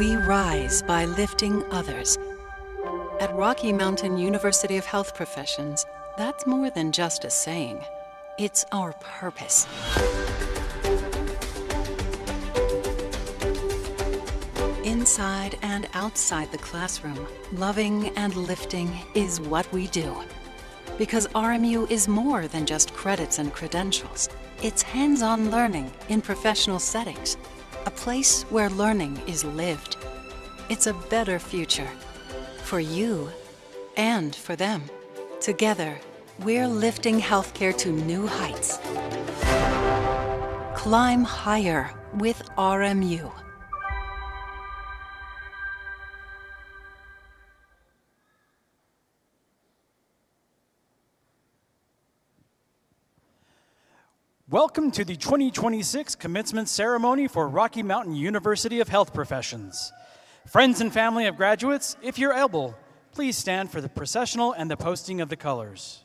We rise by lifting others. At Rocky Mountain University of Health Professions, that's more than just a saying. It's our purpose. Inside and outside the classroom, loving and lifting is what we do. Because RMU is more than just credits and credentials. It's hands-on learning in professional settings. A place where learning is lived. It's a better future. For you and for them. Together, we're lifting healthcare to new heights. Climb higher with RMU. Welcome to the 2026 Commencement Ceremony for Rocky Mountain University of Health Professions. Friends and family of graduates, if you're able, please stand for the processional and the posting of the colors.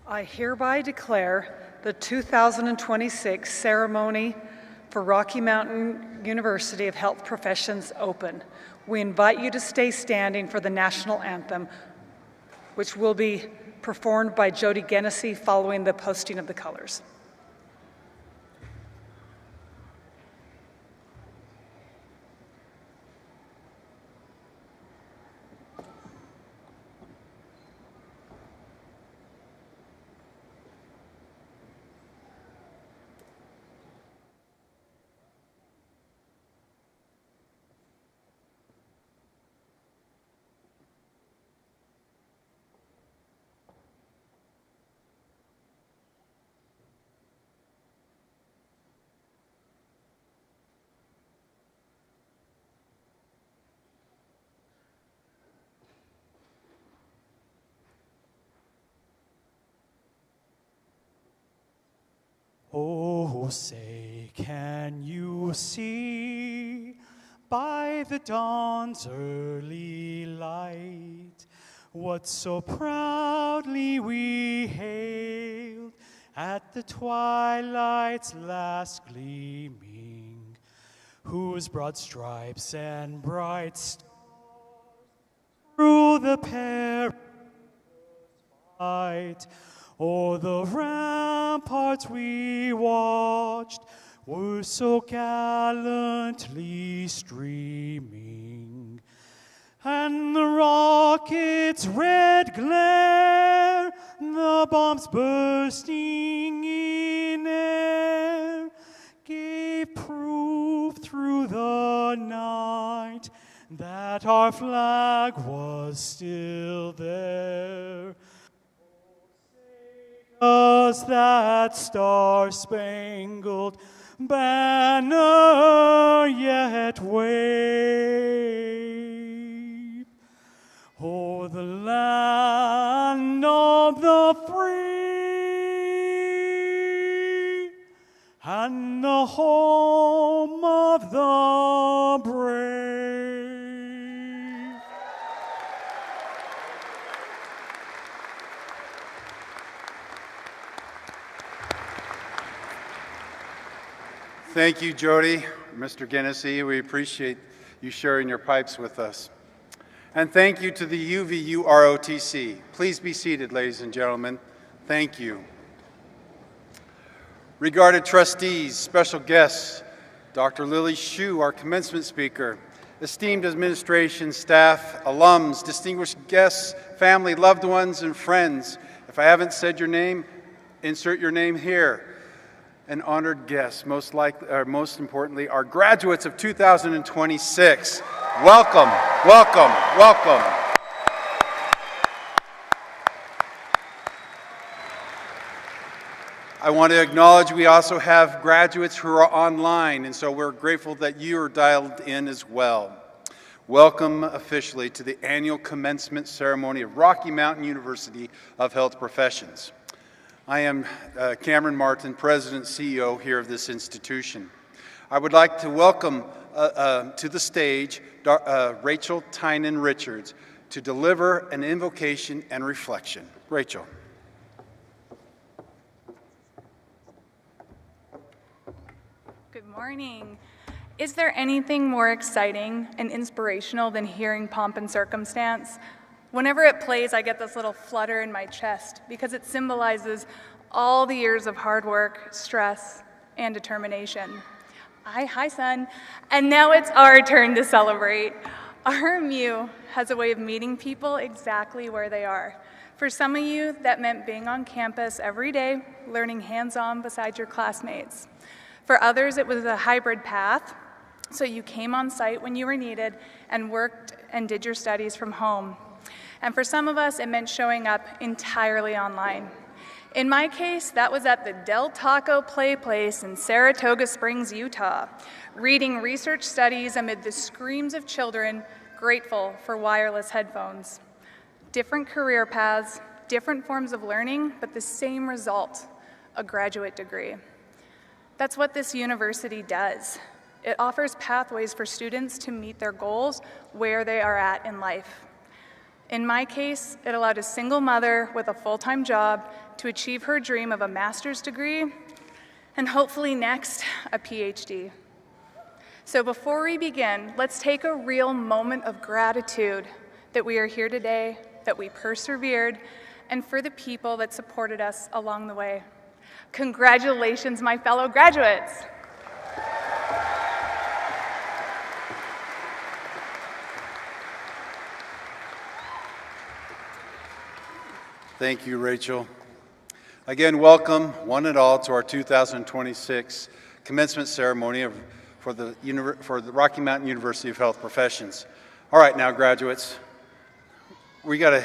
I hereby declare the 2026 Ceremony for Rocky Mountain University of Health Professions open. We invite you to stay standing for the national anthem, which will be performed by Jody Genessy following the posting of the colors. Oh, say, can you see by the dawn's early light what so proudly we hailed at the twilight's last gleaming, whose broad stripes and bright stars through the perilous fight o'er the ramparts we watched were so gallantly streaming, and the rocket's red glare, the bombs bursting in air, gave proof through the night that our flag was still there. Does that star-spangled banner yet wave o'er the land of the free and the home of the brave? Thank you, Jody, Mr. Genessy. We appreciate you sharing your pipes with us. And thank you to the UVU ROTC. Please be seated, ladies and gentlemen. Thank you. Regarded trustees, special guests, Dr. Lily Hsu, our commencement speaker, esteemed administration, staff, alums, distinguished guests, family, loved ones, and friends. If I haven't said your name, insert your name here. and honored guests, most importantly, our graduates of 2026. Welcome, welcome, welcome. I want to acknowledge we also have graduates who are online, and so we're grateful that you are dialed in as well. Welcome officially to the annual commencement ceremony of Rocky Mountain University of Health Professions. I am Cameron Martin, President and CEO here of this institution. I would like to welcome to the stage Rachel Tynan Richards to deliver an invocation and reflection. Rachel. Good morning. Is there anything more exciting and inspirational than hearing Pomp and Circumstance? Whenever it plays, I get this little flutter in my chest because it symbolizes all the years of hard work, stress, and determination. Hi, son. And now it's our turn to celebrate. RMU has a way of meeting people exactly where they are. For some of you, that meant being on campus every day, learning hands-on beside your classmates. For others, it was a hybrid path, so you came on site when you were needed and worked and did your studies from home. And for some of us, it meant showing up entirely online. In my case, that was at the Del Taco Play Place in Saratoga Springs, Utah, reading research studies amid the screams of children grateful for wireless headphones. Different career paths, different forms of learning, but the same result, a graduate degree. That's what this university does. It offers pathways for students to meet their goals where they are at in life. In my case, it allowed a single mother with a full-time job to achieve her dream of a master's degree, and hopefully next, a PhD. So before we begin, let's take a real moment of gratitude that we are here today, that we persevered, and for the people that supported us along the way. Congratulations, my fellow graduates. Thank you, Rachel. Again, welcome, one and all, to our 2026 commencement ceremony for the Rocky Mountain University of Health Professions. All right, now, graduates, we gotta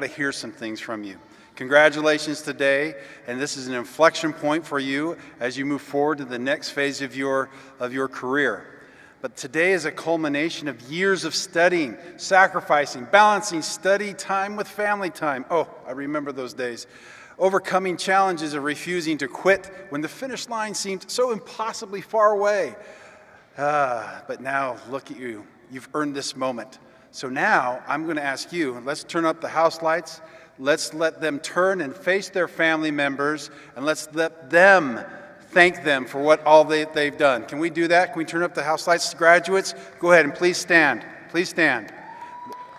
hear some things from you. Congratulations today, and this is an inflection point for you as you move forward to the next phase of your career. But today is a culmination of years of studying, sacrificing, balancing study time with family time. Oh, I remember those days. Overcoming challenges of refusing to quit when the finish line seemed so impossibly far away. But now, look at you. You've earned this moment. So now, I'm going to ask you, let's turn up the house lights. Let's let them turn and face their family members, and let's let them thank them for what all they've done. Can we do that? Can we turn up the house lights? Graduates, go ahead and please stand. Please stand.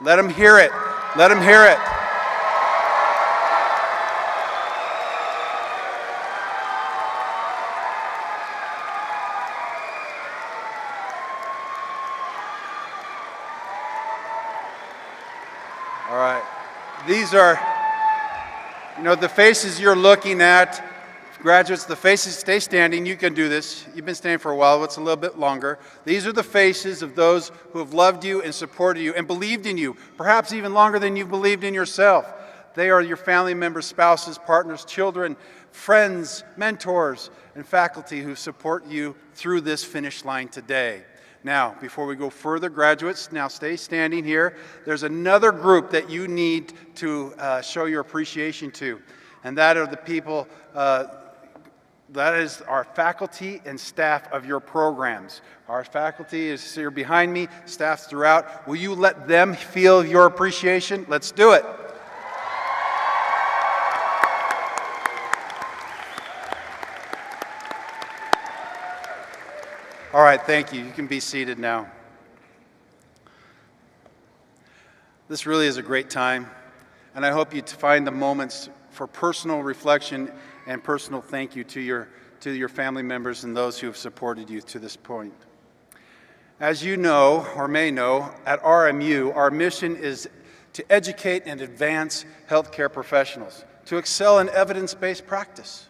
Let them hear it. Let them hear it. All right. These are, the faces you're looking at. Graduates, the faces, stay standing. You can do this. You've been standing for a while. It's a little bit longer. These are the faces of those who have loved you and supported you and believed in you, perhaps even longer than you've believed in yourself. They are your family members, spouses, partners, children, friends, mentors, and faculty who support you through this finish line today. Now, before we go further, graduates, now stay standing here. There's another group that you need to show your appreciation to, and that are the people that is our faculty and staff of your programs. Our faculty is here behind me, staff throughout. Will you let them feel your appreciation? Let's do it. All right, thank you. You can be seated now. This really is a great time, and I hope you find the moments for personal reflection and personal thank you to your family members and those who have supported you to this point. As you know, or may know, at RMU, our mission is to educate and advance healthcare professionals, to excel in evidence-based practice,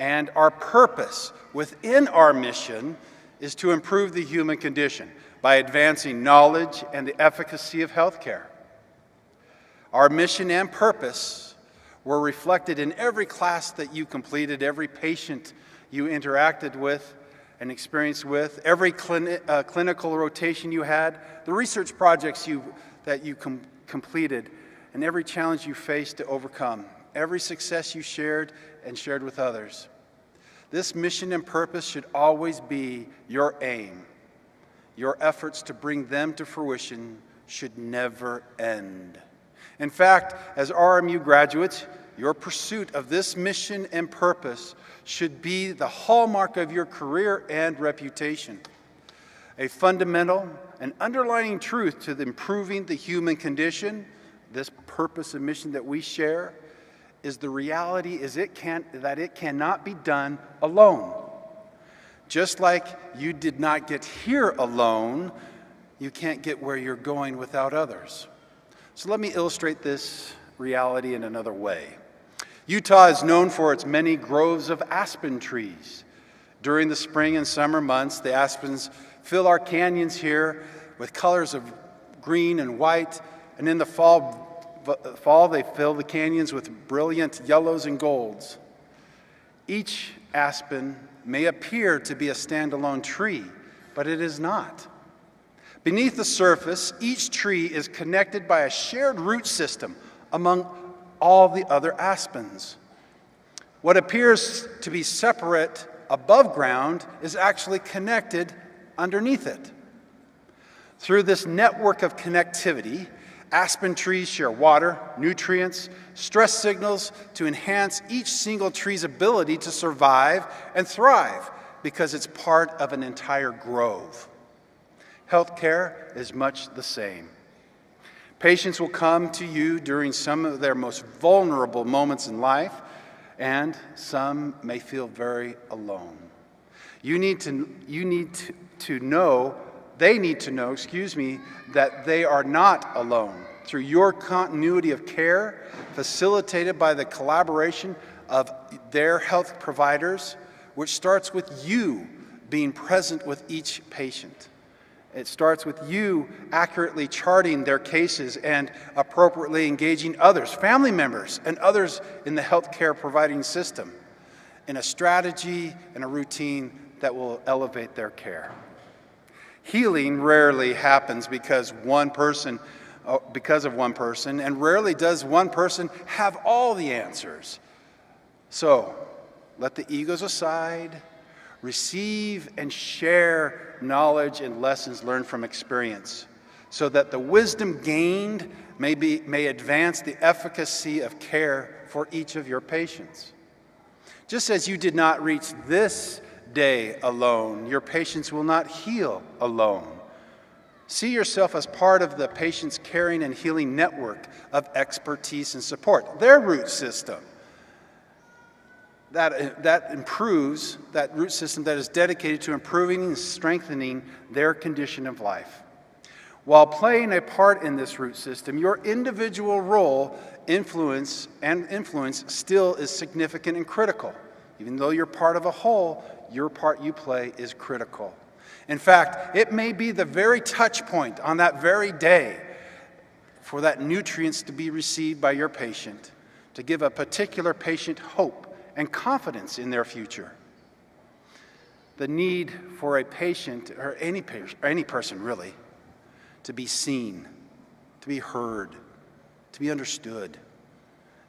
And our purpose within our mission is to improve the human condition by advancing knowledge and the efficacy of healthcare. Our mission and purpose were reflected in every class that you completed, every patient you interacted with and experienced with, every clinical rotation you had, the research projects that you completed, and every challenge you faced to overcome, every success you shared and shared with others. This mission and purpose should always be your aim. Your efforts to bring them to fruition should never end. In fact, as RMU graduates, your pursuit of this mission and purpose should be the hallmark of your career and reputation. A fundamental and underlying truth to improving the human condition, this purpose and mission that we share, is the reality that it cannot be done alone. Just like you did not get here alone, you can't get where you're going without others. So let me illustrate this reality in another way. Utah is known for its many groves of aspen trees. During the spring and summer months, the aspens fill our canyons here with colors of green and white, and in the fall they fill the canyons with brilliant yellows and golds. Each aspen may appear to be a standalone tree, but it is not. Beneath the surface, each tree is connected by a shared root system among all the other aspens. What appears to be separate above ground is actually connected underneath it. Through this network of connectivity, aspen trees share water, nutrients, stress signals to enhance each single tree's ability to survive and thrive because it's part of an entire grove. Healthcare is much the same. Patients will come to you during some of their most vulnerable moments in life, and some may feel very alone. They need to know that they are not alone. Through your continuity of care, facilitated by the collaboration of their health providers, which starts with you being present with each patient. It starts with you accurately charting their cases and appropriately engaging others, family members, and others in the healthcare providing system in a strategy and a routine that will elevate their care. Healing rarely happens because of one person, and rarely does one person have all the answers. So, let the egos aside, receive and share knowledge and lessons learned from experience, so that the wisdom gained may advance the efficacy of care for each of your patients. Just as you did not reach this day alone, your patients will not heal alone. See yourself as part of the patient's caring and healing network of expertise and support, their root system. That root system that is dedicated to improving and strengthening their condition of life. While playing a part in this root system, your individual role, influence still is significant and critical. Even though you're part of a whole, your part you play is critical. In fact, it may be the very touch point on that very day for that nutrients to be received by your patient, to give a particular patient hope and confidence in their future. The need for a patient, or any person really, to be seen, to be heard, to be understood,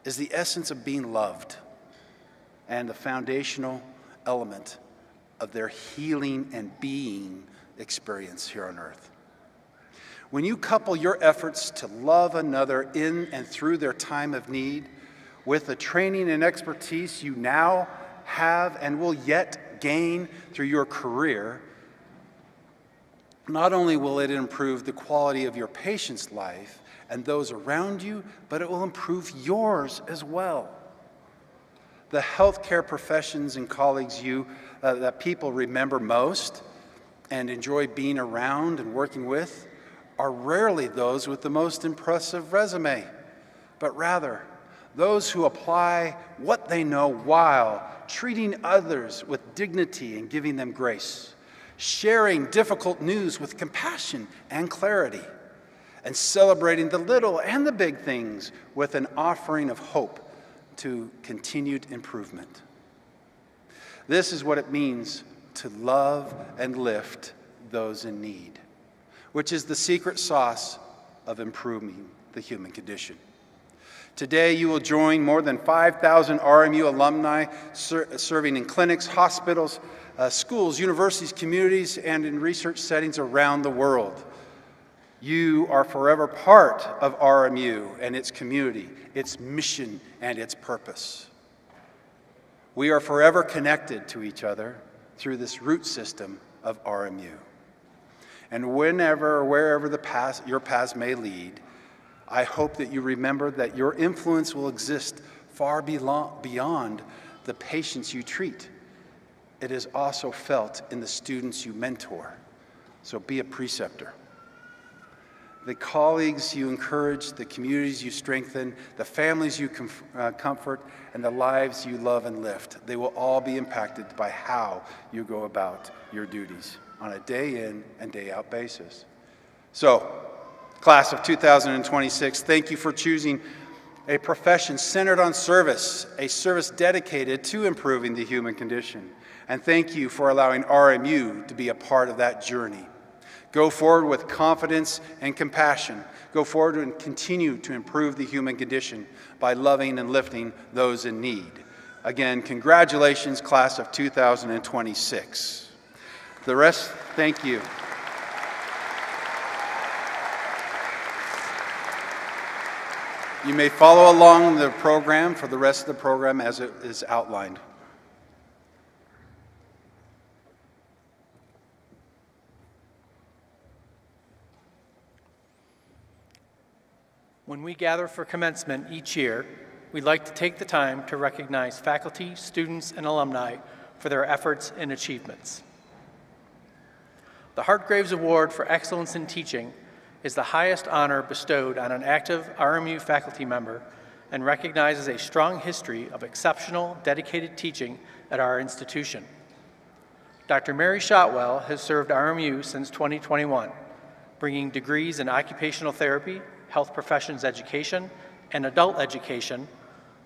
is the essence of being loved and the foundational element of their healing and being experience here on earth. When you couple your efforts to love another in and through their time of need with the training and expertise you now have and will yet gain through your career, not only will it improve the quality of your patient's life and those around you, but it will improve yours as well. The healthcare professions and colleagues that people remember most and enjoy being around and working with are rarely those with the most impressive resume, but rather those who apply what they know while treating others with dignity and giving them grace, sharing difficult news with compassion and clarity, and celebrating the little and the big things with an offering of hope to continued improvement. This is what it means to love and lift those in need, which is the secret sauce of improving the human condition. Today, you will join more than 5,000 RMU alumni serving in clinics, hospitals, schools, universities, communities, and in research settings around the world. You are forever part of RMU and its community, its mission, and its purpose. We are forever connected to each other through this root system of RMU. And whenever or wherever your paths may lead, I hope that you remember that your influence will exist far beyond the patients you treat. It is also felt in the students you mentor. So be a preceptor. The colleagues you encourage, the communities you strengthen, the families you comfort, and the lives you love and lift, they will all be impacted by how you go about your duties on a day in and day out basis. So, Class of 2026, thank you for choosing a profession centered on service, a service dedicated to improving the human condition. And thank you for allowing RMU to be a part of that journey. Go forward with confidence and compassion. Go forward and continue to improve the human condition by loving and lifting those in need. Again, congratulations, Class of 2026. The rest, thank you. You may follow along the program for the rest of the program as it is outlined. When we gather for commencement each year, we'd like to take the time to recognize faculty, students, and alumni for their efforts and achievements. The Hartgraves Award for Excellence in Teaching is the highest honor bestowed on an active RMU faculty member and recognizes a strong history of exceptional, dedicated teaching at our institution. Dr. Mary Shotwell has served RMU since 2021, bringing degrees in occupational therapy, health professions education, and adult education,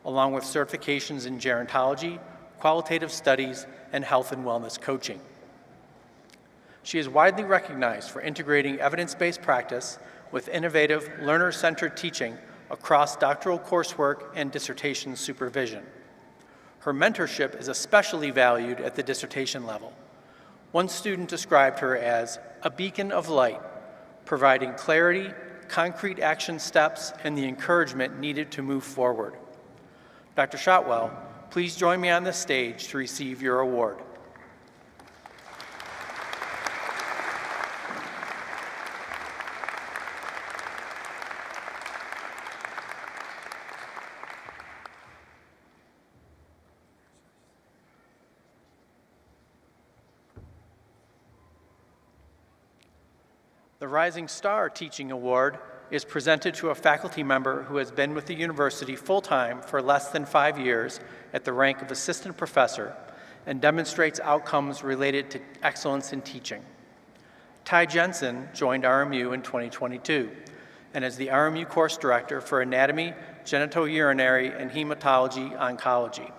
along with certifications in gerontology, qualitative studies, and health and wellness coaching. She is widely recognized for integrating evidence-based practice with innovative, learner-centered teaching across doctoral coursework and dissertation supervision. Her mentorship is especially valued at the dissertation level. One student described her as a beacon of light, providing clarity, concrete action steps, and the encouragement needed to move forward. Dr. Shotwell, please join me on this stage to receive your award. The Rising Star Teaching Award is presented to a faculty member who has been with the university full-time for less than 5 years at the rank of assistant professor and demonstrates outcomes related to excellence in teaching. Ty Jensen joined RMU in 2022 and is the RMU course director for anatomy, genitourinary, and hematology oncology.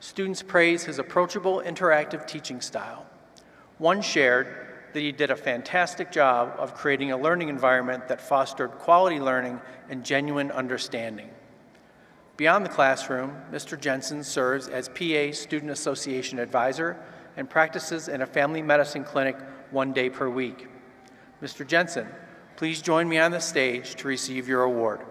Students praise his approachable, interactive teaching style. One shared that he did a fantastic job of creating a learning environment that fostered quality learning and genuine understanding. Beyond the classroom, Mr. Jensen serves as PA Student Association Advisor and practices in a family medicine clinic 1 day per week. Mr. Jensen, please join me on the stage to receive your award.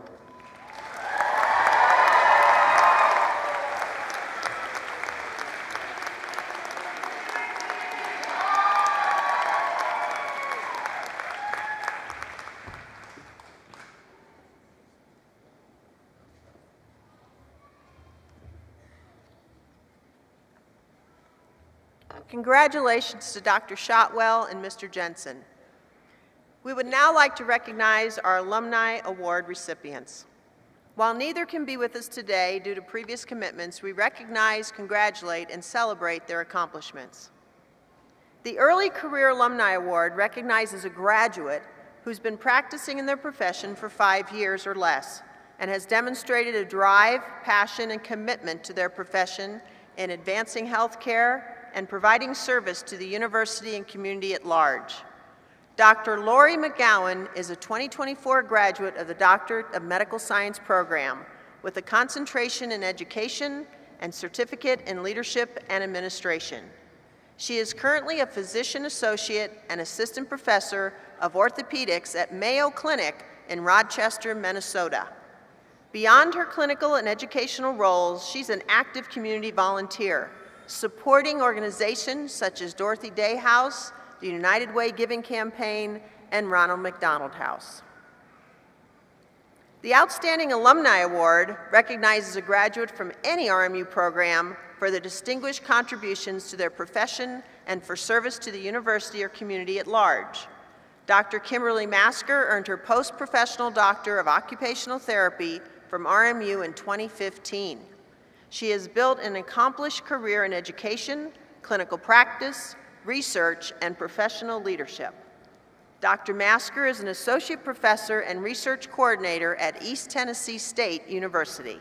Congratulations to Dr. Shotwell and Mr. Jensen. We would now like to recognize our Alumni Award recipients. While neither can be with us today due to previous commitments, we recognize, congratulate, and celebrate their accomplishments. The Early Career Alumni Award recognizes a graduate who's been practicing in their profession for 5 years or less and has demonstrated a drive, passion, and commitment to their profession in advancing healthcare and providing service to the university and community at large. Dr. Lori McGowan is a 2024 graduate of the Doctorate of Medical Science program with a concentration in education and certificate in leadership and administration. She is currently a physician associate and assistant professor of orthopedics at Mayo Clinic in Rochester, Minnesota. Beyond her clinical and educational roles, she's an active community volunteer, supporting organizations such as Dorothy Day House, the United Way Giving Campaign, and Ronald McDonald House. The Outstanding Alumni Award recognizes a graduate from any RMU program for their distinguished contributions to their profession and for service to the university or community at large. Dr. Kimberly Masker earned her post-professional Doctor of Occupational Therapy from RMU in 2015. She has built an accomplished career in education, clinical practice, research, and professional leadership. Dr. Masker is an associate professor and research coordinator at East Tennessee State University.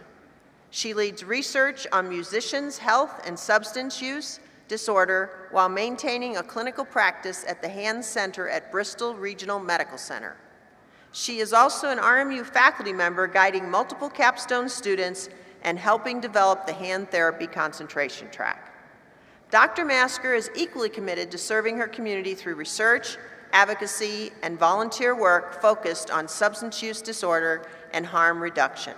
She leads research on musicians' health and substance use disorder while maintaining a clinical practice at the Hand Center at Bristol Regional Medical Center. She is also an RMU faculty member guiding multiple capstone students and helping develop the hand therapy concentration track. Dr. Masker is equally committed to serving her community through research, advocacy, and volunteer work focused on substance use disorder and harm reduction.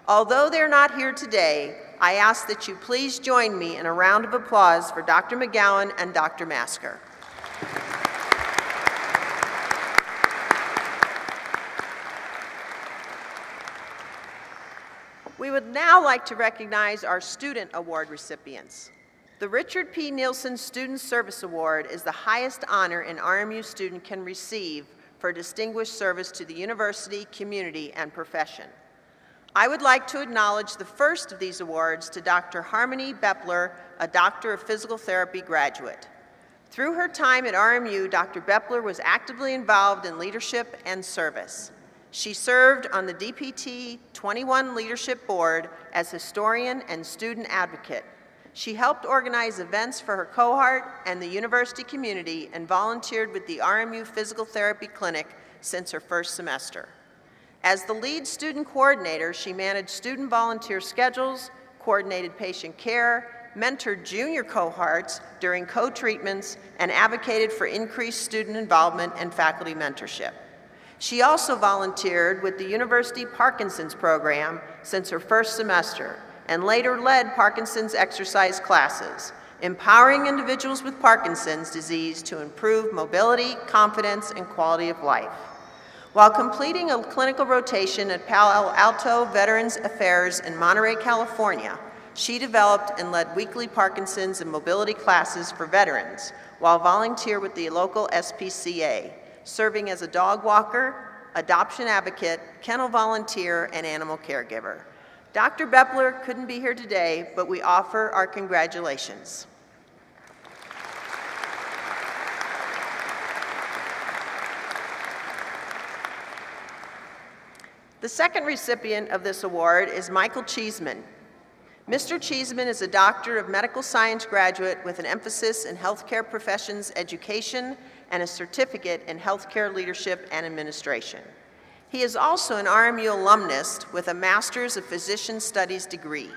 Although they're not here today, I ask that you please join me in a round of applause for Dr. McGowan and Dr. Masker. We would now like to recognize our Student Award recipients. The Richard P. Nielsen Student Service Award is the highest honor an RMU student can receive for distinguished service to the university, community, and profession. I would like to acknowledge the first of these awards to Dr. Harmony Beppler, a Doctor of Physical Therapy graduate. Through her time at RMU, Dr. Beppler was actively involved in leadership and service. She served on the DPT 21 Leadership Board as historian and student advocate. She helped organize events for her cohort and the university community and volunteered with the RMU Physical Therapy Clinic since her first semester. As the lead student coordinator, she managed student volunteer schedules, coordinated patient care, mentored junior cohorts during co-treatments, and advocated for increased student involvement and faculty mentorship. She also volunteered with the University Parkinson's Program since her first semester, and later led Parkinson's exercise classes, empowering individuals with Parkinson's disease to improve mobility, confidence, and quality of life. While completing a clinical rotation at Palo Alto Veterans Affairs in Monterey, California, she developed and led weekly Parkinson's and mobility classes for veterans while volunteer with the local SPCA, serving as a dog walker, adoption advocate, kennel volunteer, and animal caregiver. Dr. Beppler couldn't be here today, but we offer our congratulations. The second recipient of this award is Michael Cheeseman. Mr. Cheeseman is a Doctor of Medical Science graduate with an emphasis in healthcare professions education and a certificate in healthcare leadership and administration. He is also an RMU alumnus with a Master's of Physician Studies degree.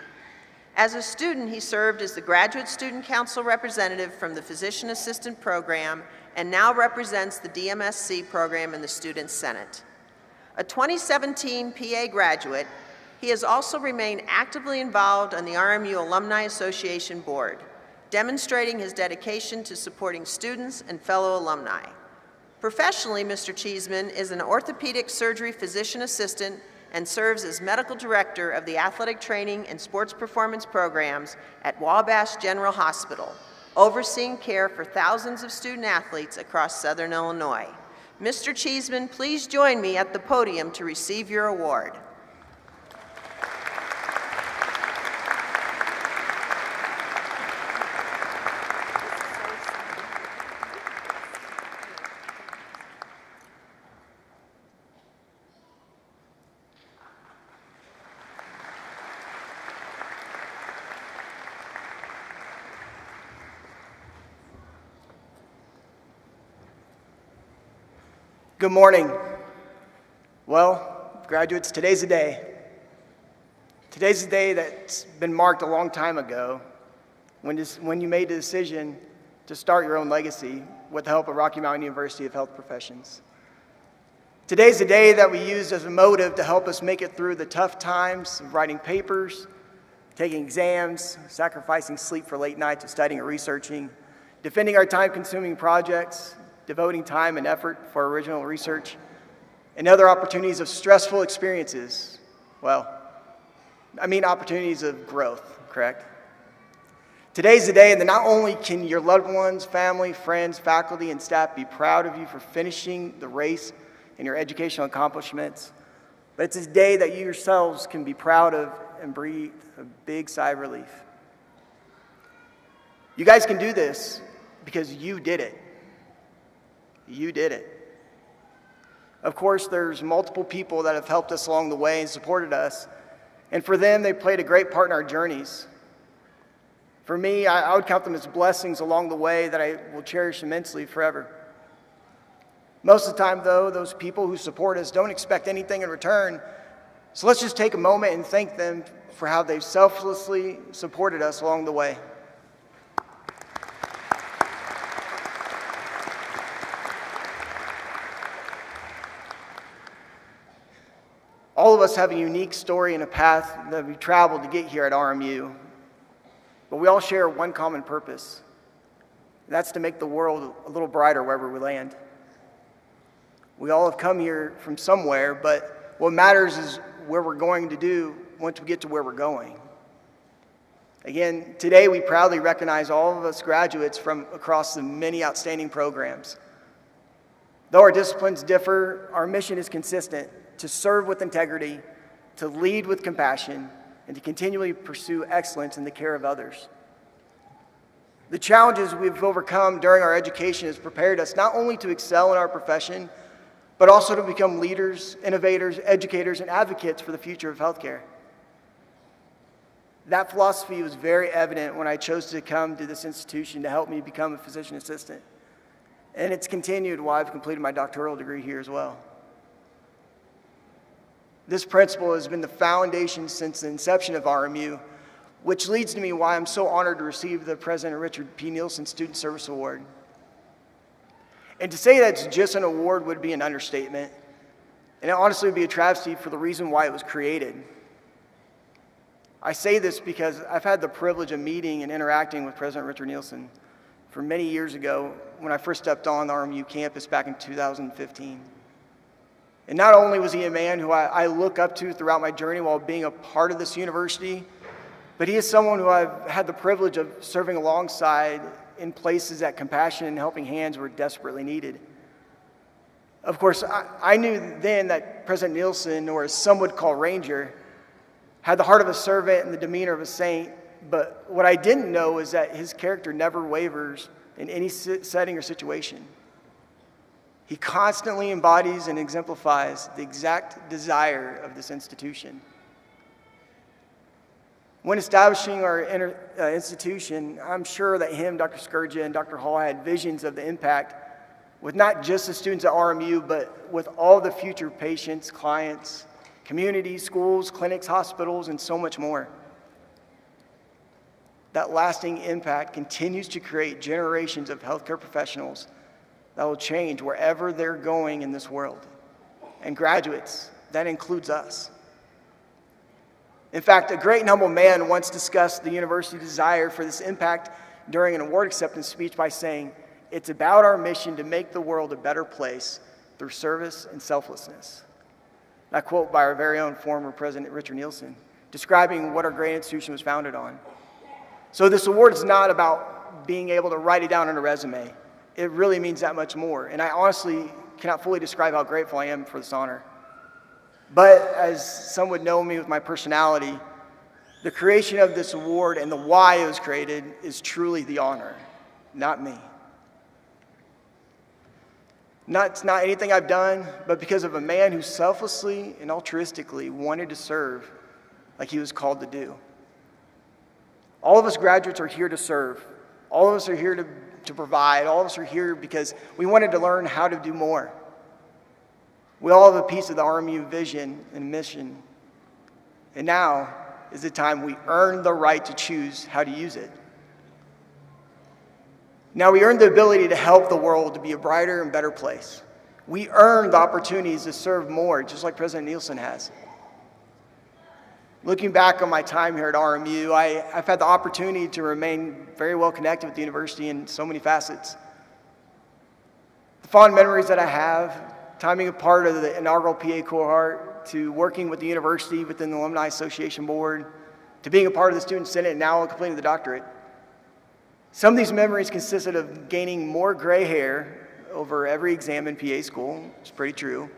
As a student, he served as the Graduate Student Council representative from the Physician Assistant Program and now represents the DMSC program in the Student Senate. A 2017 PA graduate, he has also remained actively involved on the RMU Alumni Association Board, demonstrating his dedication to supporting students and fellow alumni. Professionally, Mr. Cheeseman is an orthopedic surgery physician assistant and serves as medical director of the athletic training and sports performance programs at Wabash General Hospital, overseeing care for thousands of student athletes across Southern Illinois. Mr. Cheeseman, please join me at the podium to receive your award. Good morning. Well, graduates, today's the day. Today's the day that's been marked a long time ago when you made the decision to start your own legacy with the help of Rocky Mountain University of Health Professions. Today's the day that we used as a motive to help us make it through the tough times of writing papers, taking exams, sacrificing sleep for late nights of studying or researching, defending our time-consuming projects, devoting time and effort for original research, and other opportunities of stressful experiences. Well, I mean opportunities of growth, correct? Today's the day that not only can your loved ones, family, friends, faculty, and staff be proud of you for finishing the race and your educational accomplishments, but it's a day that you yourselves can be proud of and breathe a big sigh of relief. You guys can do this because you did it. You did it. Of course, there's multiple people that have helped us along the way and supported us, and for them, they played a great part in our journeys. For me, I would count them as blessings along the way that I will cherish immensely forever. Most of the time, though, those people who support us don't expect anything in return, so let's just take a moment and thank them for how they've selflessly supported us along the way. All of us have a unique story and a path that we traveled to get here at RMU, but we all share one common purpose, and that's to make the world a little brighter wherever we land. We all have come here from somewhere, but what matters is where we're going to do once we get to where we're going. Again, today we proudly recognize all of us graduates from across the many outstanding programs. Though our disciplines differ, our mission is consistent: to serve with integrity, to lead with compassion, and to continually pursue excellence in the care of others. The challenges we've overcome during our education has prepared us not only to excel in our profession, but also to become leaders, innovators, educators, and advocates for the future of healthcare. That philosophy was very evident when I chose to come to this institution to help me become a physician assistant. And it's continued while I've completed my doctoral degree here as well. This principle has been the foundation since the inception of RMU, which leads to me why I'm so honored to receive the President Richard P. Nielsen Student Service Award. And to say that it's just an award would be an understatement, and it honestly would be a travesty for the reason why it was created. I say this because I've had the privilege of meeting and interacting with President Richard Nielsen for many years ago when I first stepped on the RMU campus back in 2015. And not only was he a man who I look up to throughout my journey while being a part of this university, but he is someone who I've had the privilege of serving alongside in places that compassion and helping hands were desperately needed. Of course, I knew then that President Nielsen, or as some would call Ranger, had the heart of a servant and the demeanor of a saint, but what I didn't know is that his character never wavers in any setting or situation. He constantly embodies and exemplifies the exact desire of this institution. When establishing our institution, I'm sure that him, Dr. Scourgia, and Dr. Hall had visions of the impact with not just the students at RMU, but with all the future patients, clients, communities, schools, clinics, hospitals, and so much more. That lasting impact continues to create generations of healthcare professionals that will change wherever they're going in this world. And graduates, that includes us. In fact, a great and humble man once discussed the university's desire for this impact during an award acceptance speech by saying, "It's about our mission to make the world a better place through service and selflessness." That quote by our very own former President Richard Nielsen, describing what our great institution was founded on. So this award is not about being able to write it down on a resume. It really means that much more, and I honestly cannot fully describe how grateful I am for this honor. But as some would know me with my personality, the creation of this award and the why it was created is truly the honor, not me. It's not anything I've done, but because of a man who selflessly and altruistically wanted to serve like he was called to do. All of us graduates are here to serve. All of us are here to provide. All of us are here because we wanted to learn how to do more. We all have a piece of the RMU vision and mission. And now is the time we earn the right to choose how to use it. Now we earn the ability to help the world to be a brighter and better place. We earn the opportunities to serve more, just like President Nielsen has. Looking back on my time here at RMU, I've had the opportunity to remain very well connected with the university in so many facets. The fond memories that I have, being a part of the inaugural PA cohort, to working with the university within the Alumni Association Board, to being a part of the Student Senate, and now completing the doctorate. Some of these memories consisted of gaining more gray hair over every exam in PA school. It's pretty true.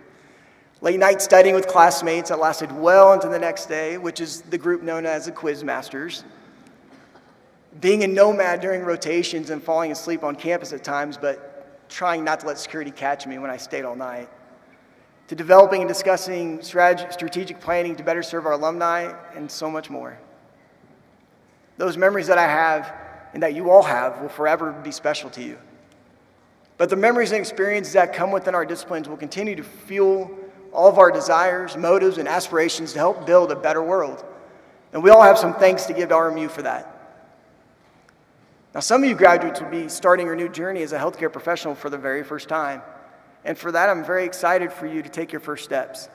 Late night studying with classmates that lasted well into the next day, which is the group known as the Quiz Masters. Being a nomad during rotations and falling asleep on campus at times, but trying not to let security catch me when I stayed all night. To developing and discussing strategic planning to better serve our alumni, and so much more. Those memories that I have and that you all have will forever be special to you. But the memories and experiences that come within our disciplines will continue to fuel all of our desires, motives, and aspirations to help build a better world. And we all have some thanks to give to RMU for that. Now, some of you graduates will be starting your new journey as a healthcare professional for the very first time. And for that, I'm very excited for you to take your first steps.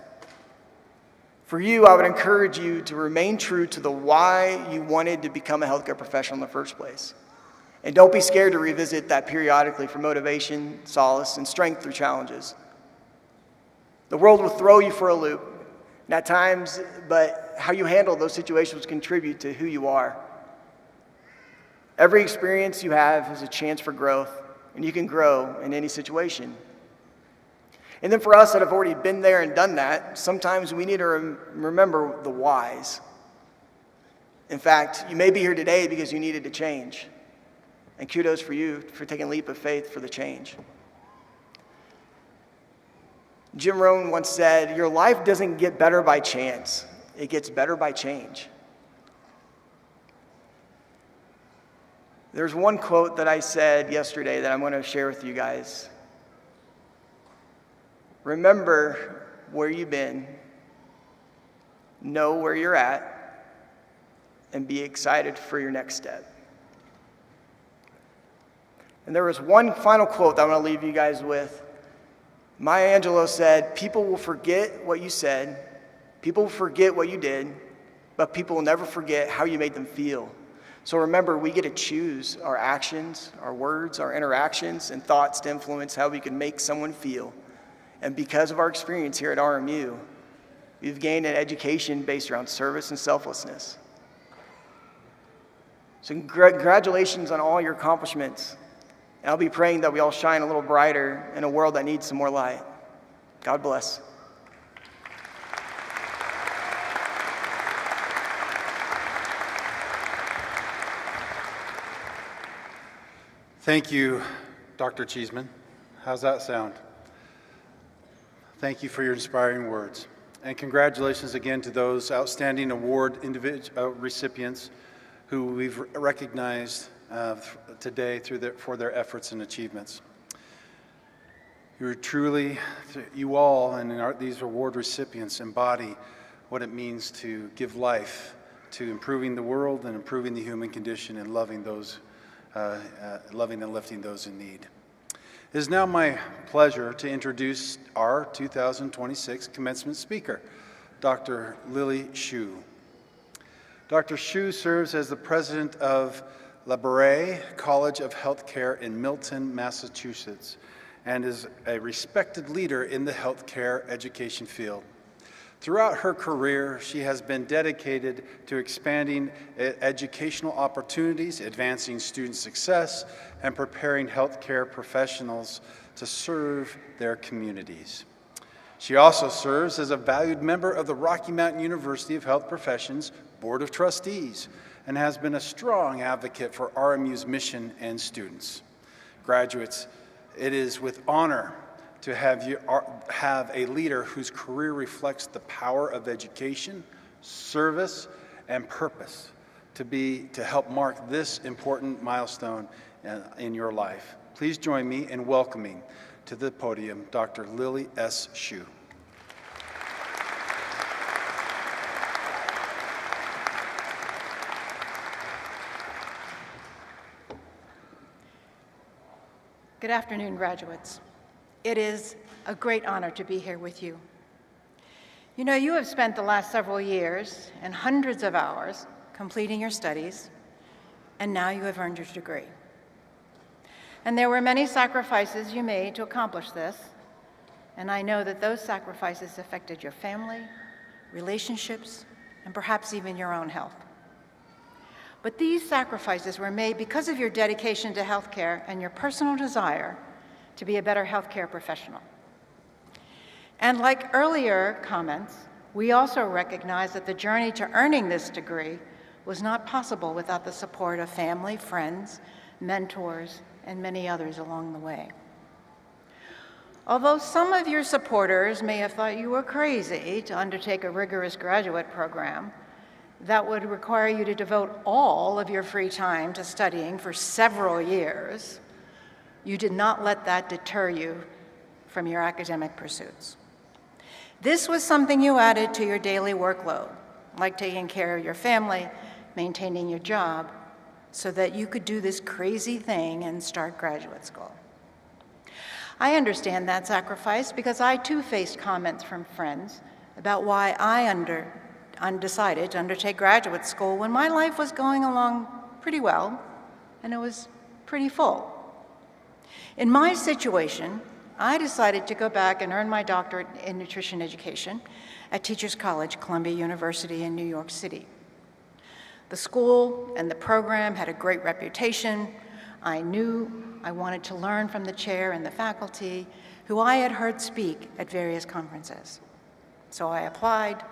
For you, I would encourage you to remain true to the why you wanted to become a healthcare professional in the first place. And don't be scared to revisit that periodically for motivation, solace, and strength through challenges. The world will throw you for a loop, and at times, but how you handle those situations contribute to who you are. Every experience you have is a chance for growth, and you can grow in any situation. And then for us that have already been there and done that, sometimes we need to remember the whys. In fact, you may be here today because you needed to change. And kudos for you for taking a leap of faith for the change. Jim Rohn once said, "Your life doesn't get better by chance. It gets better by change." There's one quote that I said yesterday that I'm going to share with you guys. Remember where you've been, know where you're at, and be excited for your next step. And there was one final quote that I'm going to leave you guys with. Maya Angelou said, "People will forget what you said, people will forget what you did, but people will never forget how you made them feel." So remember, we get to choose our actions, our words, our interactions, and thoughts to influence how we can make someone feel. And because of our experience here at RMU, we've gained an education based around service and selflessness. So congratulations on all your accomplishments. And I'll be praying that we all shine a little brighter in a world that needs some more light. God bless. Thank you, Dr. Cheeseman. How's that sound? Thank you for your inspiring words. And congratulations again to those outstanding award recipients who we've recognized today for their efforts and achievements. You all and these award recipients embody what it means to give life to improving the world and improving the human condition and loving and lifting those in need. It is now my pleasure to introduce our 2026 commencement speaker, Dr. Lily Hsu. Dr. Hsu serves as the president of La Brea College of Healthcare in Milton, Massachusetts, and is a respected leader in the healthcare education field. Throughout her career, she has been dedicated to expanding educational opportunities, advancing student success, and preparing healthcare professionals to serve their communities. She also serves as a valued member of the Rocky Mountain University of Health Professions Board of Trustees and has been a strong advocate for RMU's mission and students. Graduates, it is with honor to have a leader whose career reflects the power of education, service, and purpose to help mark this important milestone in your life. Please join me in welcoming to the podium Dr. Lily S. Hsu. Good afternoon, graduates. It is a great honor to be here with you. You know, you have spent the last several years and hundreds of hours completing your studies, and now you have earned your degree. And there were many sacrifices you made to accomplish this, and I know that those sacrifices affected your family, relationships, and perhaps even your own health. But these sacrifices were made because of your dedication to healthcare and your personal desire to be a better healthcare professional. And like earlier comments, we also recognize that the journey to earning this degree was not possible without the support of family, friends, mentors, and many others along the way. Although some of your supporters may have thought you were crazy to undertake a rigorous graduate program that would require you to devote all of your free time to studying for several years, you did not let that deter you from your academic pursuits. This was something you added to your daily workload, like taking care of your family, maintaining your job, so that you could do this crazy thing and start graduate school. I understand that sacrifice because I too faced comments from friends about why I decided to undertake graduate school when my life was going along pretty well and it was pretty full. In my situation, I decided to go back and earn my doctorate in nutrition education at Teachers College, Columbia University in New York City. The school and the program had a great reputation. I knew I wanted to learn from the chair and the faculty who I had heard speak at various conferences. So I applied,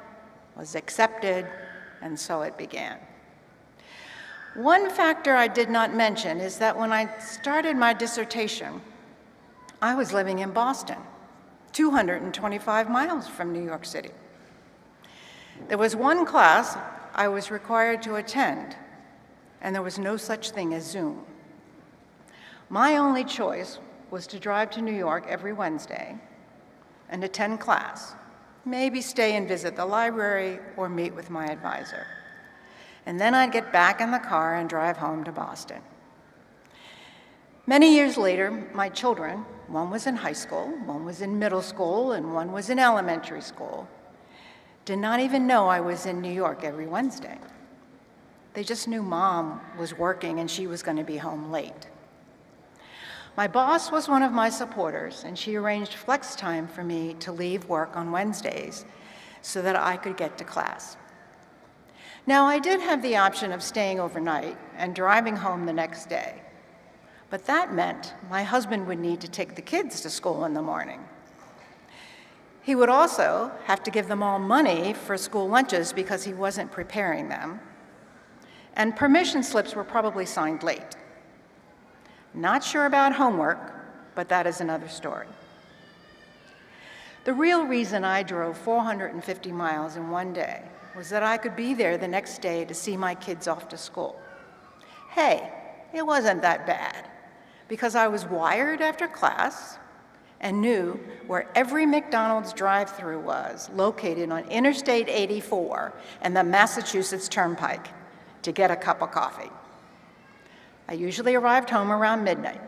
was accepted, and so it began. One factor I did not mention is that when I started my dissertation, I was living in Boston, 225 miles from New York City. There was one class I was required to attend, and there was no such thing as Zoom. My only choice was to drive to New York every Wednesday and attend class, maybe stay and visit the library or meet with my advisor. And then I'd get back in the car and drive home to Boston. Many years later, my children, one was in high school, one was in middle school, and one was in elementary school, did not even know I was in New York every Wednesday. They just knew Mom was working and she was going to be home late. My boss was one of my supporters, and she arranged flex time for me to leave work on Wednesdays so that I could get to class. Now, I did have the option of staying overnight and driving home the next day, but that meant my husband would need to take the kids to school in the morning. He would also have to give them all money for school lunches because he wasn't preparing them, and permission slips were probably signed late. Not sure about homework, but that is another story. The real reason I drove 450 miles in one day was that I could be there the next day to see my kids off to school. Hey, it wasn't that bad, because I was wired after class and knew where every McDonald's drive-thru was located on Interstate 84 and the Massachusetts Turnpike to get a cup of coffee. I usually arrived home around midnight,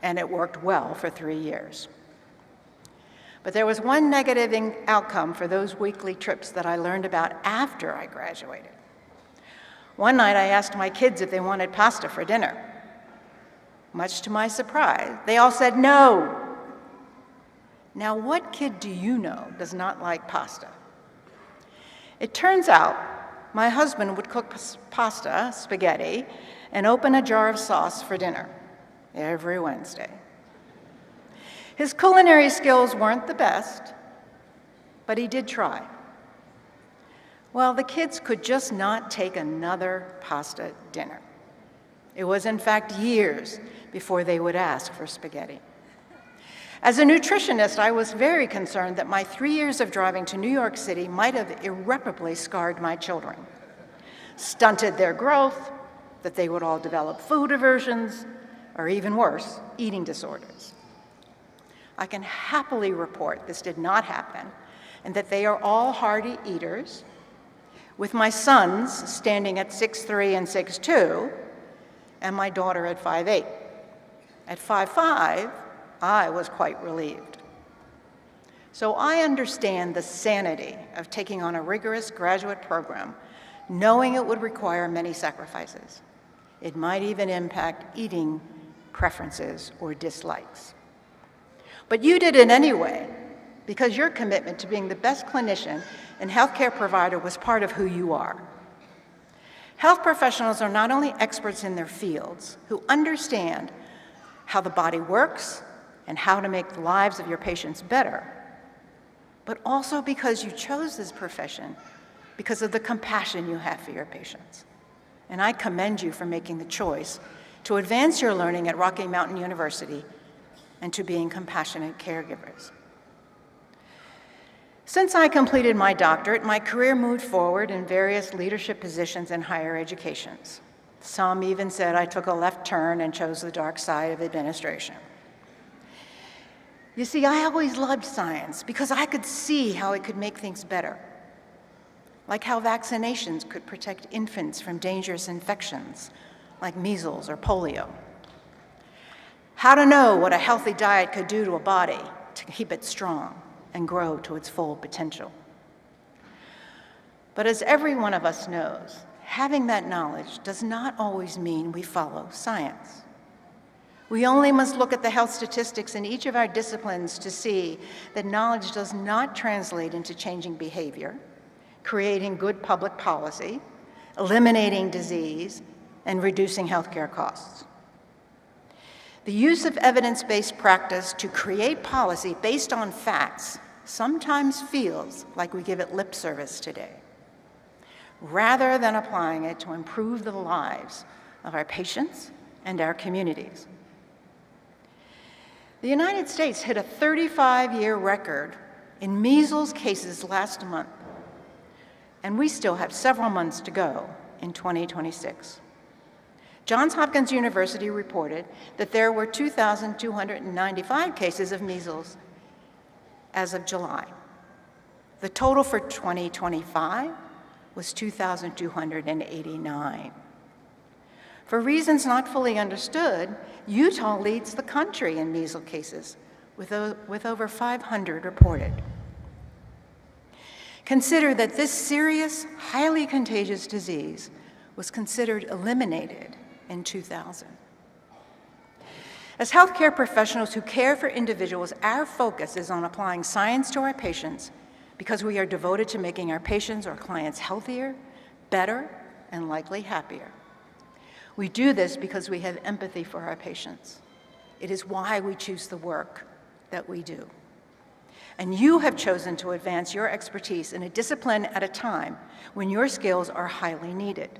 and it worked well for 3 years. But there was one negative outcome for those weekly trips that I learned about after I graduated. One night I asked my kids if they wanted pasta for dinner. Much to my surprise, they all said no. Now, what kid do you know does not like pasta? It turns out my husband would cook pasta, spaghetti, and open a jar of sauce for dinner every Wednesday. His culinary skills weren't the best, but he did try. Well, the kids could just not take another pasta dinner. It was, in fact, years before they would ask for spaghetti. As a nutritionist, I was very concerned that my 3 years of driving to New York City might have irreparably scarred my children, stunted their growth, that they would all develop food aversions, or even worse, eating disorders. I can happily report this did not happen, and that they are all hearty eaters, with my sons standing at 6'3" and 6'2", and my daughter at 5'8". At 5'5", I was quite relieved. So I understand the sanity of taking on a rigorous graduate program, knowing it would require many sacrifices. It might even impact eating preferences or dislikes. But you did it anyway, because your commitment to being the best clinician and healthcare provider was part of who you are. Health professionals are not only experts in their fields who understand how the body works and how to make the lives of your patients better, but also because you chose this profession because of the compassion you have for your patients. And I commend you for making the choice to advance your learning at Rocky Mountain University and to being compassionate caregivers. Since I completed my doctorate, my career moved forward in various leadership positions in higher educations. Some even said I took a left turn and chose the dark side of administration. You see, I always loved science because I could see how it could make things better, like how vaccinations could protect infants from dangerous infections like measles or polio. How to know what a healthy diet could do to a body to keep it strong and grow to its full potential. But as every one of us knows, having that knowledge does not always mean we follow science. We only must look at the health statistics in each of our disciplines to see that knowledge does not translate into changing behavior, creating good public policy, eliminating disease, and reducing healthcare costs. The use of evidence-based practice to create policy based on facts sometimes feels like we give it lip service today, rather than applying it to improve the lives of our patients and our communities. The United States hit a 35-year record in measles cases last month, and we still have several months to go in 2026. Johns Hopkins University reported that there were 2,295 cases of measles as of July. The total for 2025 was 2,289. For reasons not fully understood, Utah leads the country in measles cases, with over 500 reported. Consider that this serious, highly contagious disease was considered eliminated in 2000. As healthcare professionals who care for individuals, our focus is on applying science to our patients because we are devoted to making our patients or clients healthier, better, and likely happier. We do this because we have empathy for our patients. It is why we choose the work that we do. And you have chosen to advance your expertise in a discipline at a time when your skills are highly needed.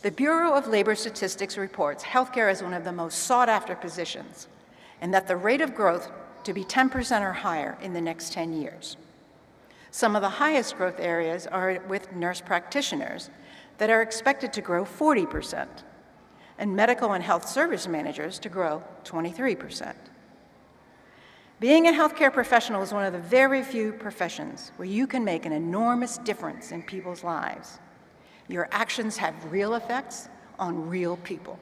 The Bureau of Labor Statistics reports healthcare is one of the most sought-after positions, and that the rate of growth to be 10% or higher in the next 10 years. Some of the highest growth areas are with nurse practitioners that are expected to grow 40%, and medical and health service managers to grow 23%. Being a healthcare professional is one of the very few professions where you can make an enormous difference in people's lives. Your actions have real effects on real people.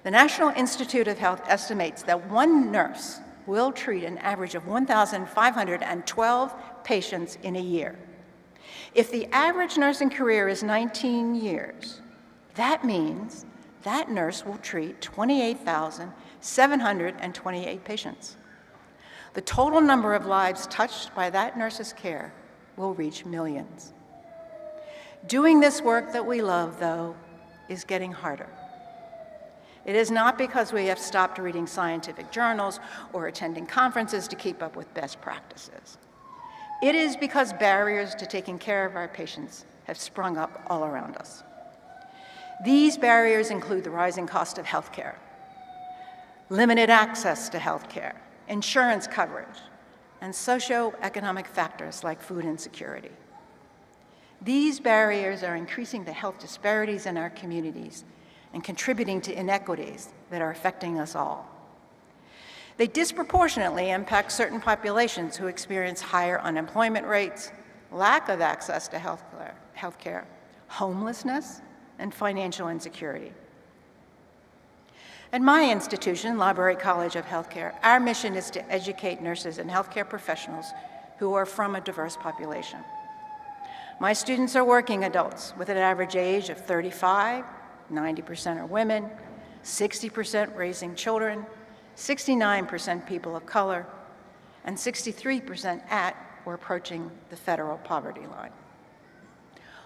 The National Institute of Health estimates that one nurse will treat an average of 1,512 patients in a year. If the average nursing career is 19 years, that means that nurse will treat 28,728 patients. The total number of lives touched by that nurse's care will reach millions. Doing this work that we love, though, is getting harder. It is not because we have stopped reading scientific journals or attending conferences to keep up with best practices. It is because barriers to taking care of our patients have sprung up all around us. These barriers include the rising cost of healthcare, limited access to healthcare, insurance coverage, and socioeconomic factors like food insecurity. These barriers are increasing the health disparities in our communities and contributing to inequities that are affecting us all. They disproportionately impact certain populations who experience higher unemployment rates, lack of access to healthcare, homelessness, and financial insecurity. At my institution, Library College of Healthcare, our mission is to educate nurses and healthcare professionals who are from a diverse population. My students are working adults with an average age of 35, 90% are women, 60% raising children, 69% people of color, and 63% at or approaching the federal poverty line.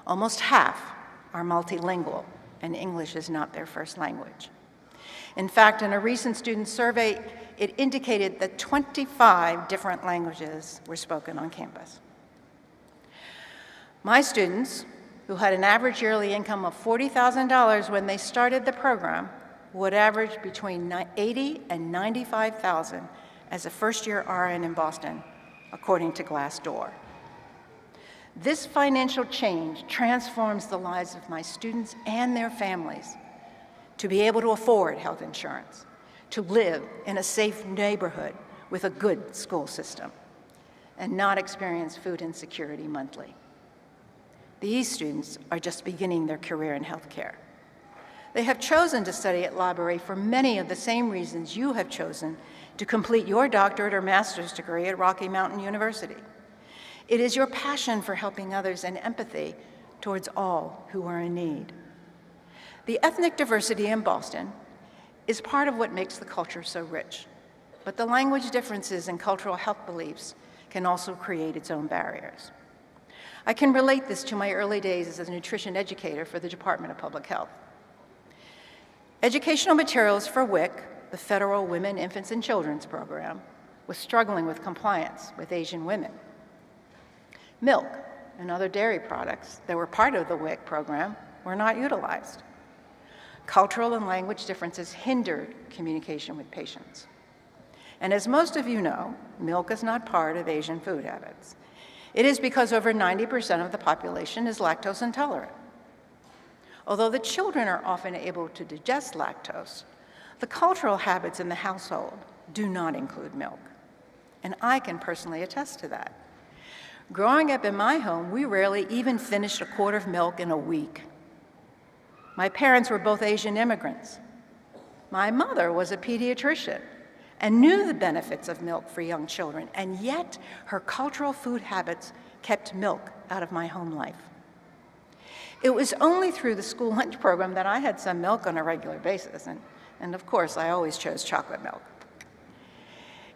Almost half are multilingual, and English is not their first language. In fact, in a recent student survey, it indicated that 25 different languages were spoken on campus. My students, who had an average yearly income of $40,000 when they started the program, would average between $80,000 and $95,000 as a first-year RN in Boston, according to Glassdoor. This financial change transforms the lives of my students and their families to be able to afford health insurance, to live in a safe neighborhood with a good school system, and not experience food insecurity monthly. These students are just beginning their career in healthcare. They have chosen to study at Library for many of the same reasons you have chosen to complete your doctorate or master's degree at Rocky Mountain University. It is your passion for helping others and empathy towards all who are in need. The ethnic diversity in Boston is part of what makes the culture so rich, but the language differences and cultural health beliefs can also create its own barriers. I can relate this to my early days as a nutrition educator for the Department of Public Health. Educational materials for WIC, the Federal Women, Infants, and Children's Program, was struggling with compliance with Asian women. Milk and other dairy products that were part of the WIC program were not utilized. Cultural and language differences hindered communication with patients. And as most of you know, milk is not part of Asian food habits. It is because over 90% of the population is lactose intolerant. Although the children are often able to digest lactose, the cultural habits in the household do not include milk. And I can personally attest to that. Growing up in my home, we rarely even finished a quart of milk in a week. My parents were both Asian immigrants. My mother was a pediatrician and knew the benefits of milk for young children, and yet her cultural food habits kept milk out of my home life. It was only through the school lunch program that I had some milk on a regular basis, and of course, I always chose chocolate milk.